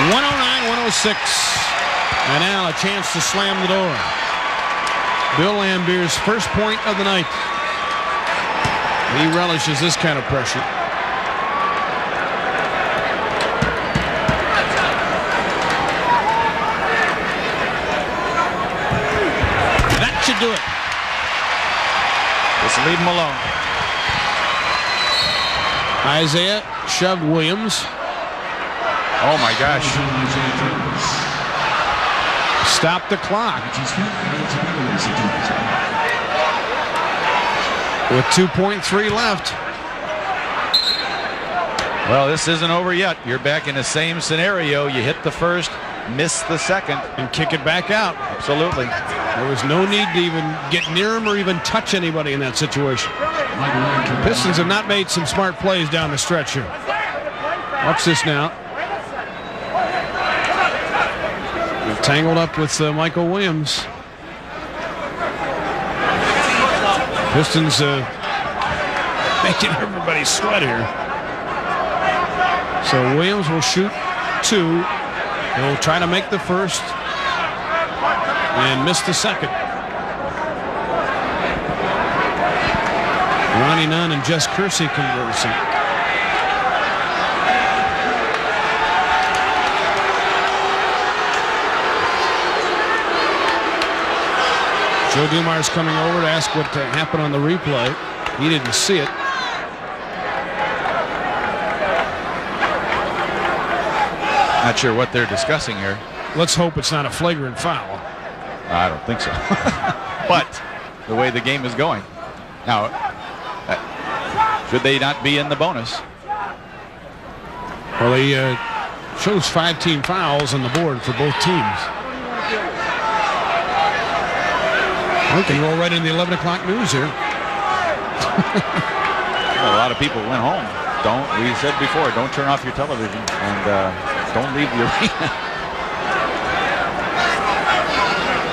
S3: .109-106, and now a chance to slam the door. Bill Lambier's first point of the night. He relishes this kind of pressure. Should do it. Just leave him alone.
S2: Isaiah shoved Williams.
S3: Oh my gosh.
S2: Stop the clock. With 2.3 left.
S3: Well, this isn't over yet. You're back in the same scenario. You hit the first, miss the second,
S2: and kick it back out.
S3: Absolutely.
S2: There was no need to even get near him or even touch anybody in that situation. The Pistons have not made some smart plays down the stretch here. Watch this now. They're tangled up with Michael Williams. Pistons making everybody sweat here. So Williams will shoot 2. He'll try to make the first and miss the second. Ronnie Nunn and Jess Kersey conversing. Joe Dumars coming over to ask what happened on the replay. He didn't see it.
S3: Not sure what they're discussing here.
S2: Let's hope it's not a flagrant foul.
S3: I don't think so. But the way the game is going. Now, should they not be in the bonus?
S2: Well, he shows 5 team fouls on the board for both teams. We can roll right in the 11 o'clock news here.
S3: Well, a lot of people went home. We said before, don't turn off your television and don't leave the arena.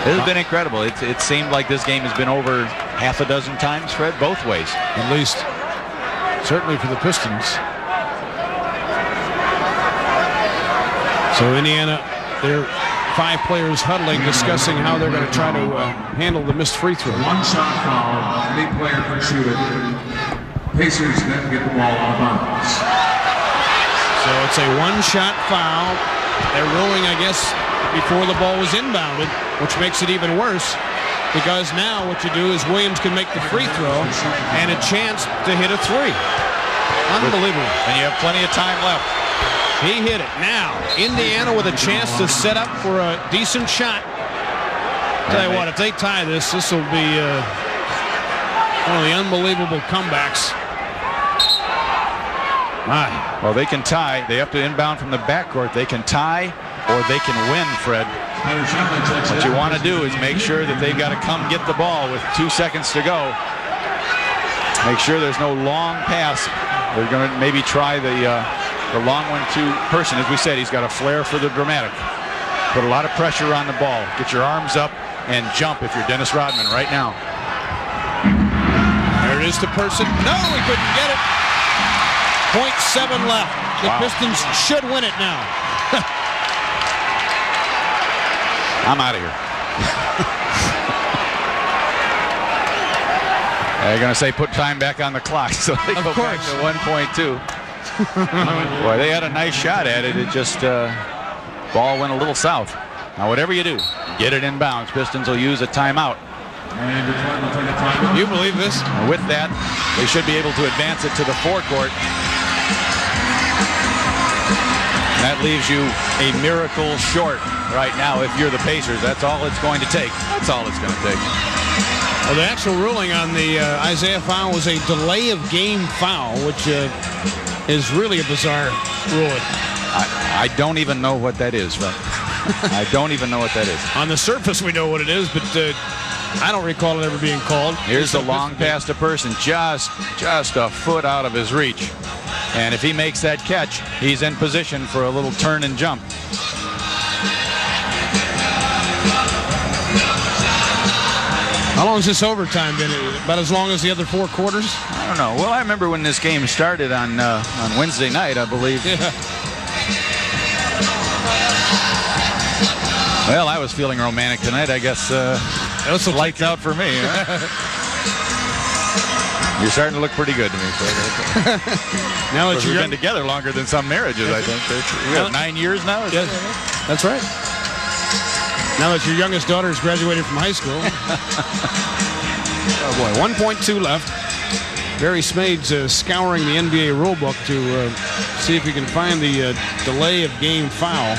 S3: It has been incredible. It seemed like this game has been over half a dozen times, Fred, both ways.
S2: At least, certainly for the Pistons. So Indiana, they're 5 players huddling, discussing how they're going to try to handle the missed free throw.
S4: One shot foul, any player can shoot it. Pacers then get the ball out of bounds.
S2: So it's a 1-shot foul. They're ruling, I guess, before the ball was inbounded, which makes it even worse, because now what you do is Williams can make the free throw and a chance to hit a 3. Unbelievable.
S3: And you have plenty of time left.
S2: He hit it. Now, Indiana with a chance to set up for a decent shot. Tell you what, if they tie this, this will be one of the unbelievable comebacks. My.
S3: Well, they can tie. They have to inbound from the backcourt. They can tie or they can win, Fred. What you want to do is make sure that they've got to come get the ball with 2 seconds to go. Make sure there's no long pass. They're going to maybe try the long one to Person. As we said, he's got a flair for the dramatic. Put a lot of pressure on the ball. Get your arms up and jump if you're Dennis Rodman right now.
S2: There it is to Person. No, he couldn't get it. 0.7 left. The Pistons should win it now.
S3: I'm out of here. They're going to say put time back on the clock, so they go back to 1.2. Boy, they had a nice shot at it. It just ball went a little south. Now, whatever you do, get it in bounds. Pistons will use a timeout.
S2: You believe this?
S3: And with that, they should be able to advance it to the forecourt. That leaves you a miracle short right now if you're the Pacers. That's all it's going to take. That's all it's going to take.
S2: Well, the actual ruling on the Isaiah foul was a delay of game foul, which is really a bizarre ruling.
S3: I don't even know what that is, Fred. I don't even know what that is.
S2: On the surface, we know what it is, but I don't recall it ever being called.
S3: Here's the long pass to Person, just a foot out of his reach. And if he makes that catch, he's in position for a little turn and jump.
S2: How long has this overtime been? About as long as the other 4 quarters?
S3: I don't know. Well, I remember when this game started on Wednesday night, I believe.
S2: Yeah.
S3: Well, I was feeling romantic tonight. I guess lights out for me. Huh? You're starting to look pretty good to me.
S2: Now that
S3: we've been together longer than some marriages, I think. We have 9 years now.
S2: Yes, that's right. Now that your youngest daughter has graduated from high school. Oh boy, 1.2 left. Barry Smade's scouring the NBA rulebook to see if he can find the delay of game foul.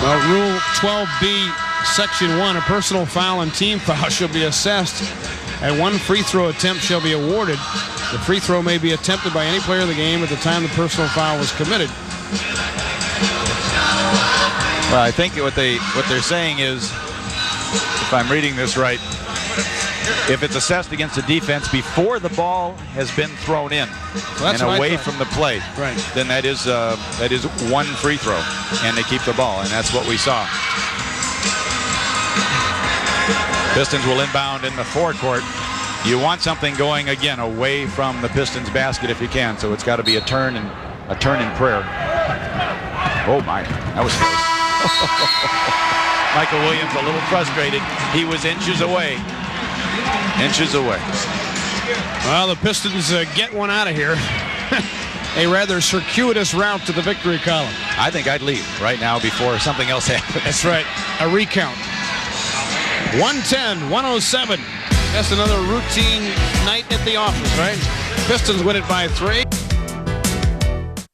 S2: Well, Rule 12B, Section 1, a personal foul and team foul shall be assessed, and 1 free throw attempt shall be awarded. The free throw may be attempted by any player of the game at the time the personal foul was committed.
S3: Well, I think what they're saying is, if I'm reading this right, if it's assessed against a defense before the ball has been thrown in and away from the play,
S2: right,
S3: then that is 1 free throw, and they keep the ball, and that's what we saw. Pistons will inbound in the forecourt. You want something going again away from the Pistons basket if you can, so it's got to be a turn in prayer. Oh my, that was close. Michael Williams a little frustrated. He was inches away. Inches away.
S2: Well, the Pistons get one out of here. A rather circuitous route to the victory column.
S3: I think I'd leave right now before something else happens.
S2: That's right. A recount. 110-107. That's another routine night at the office, right? Pistons win it by 3.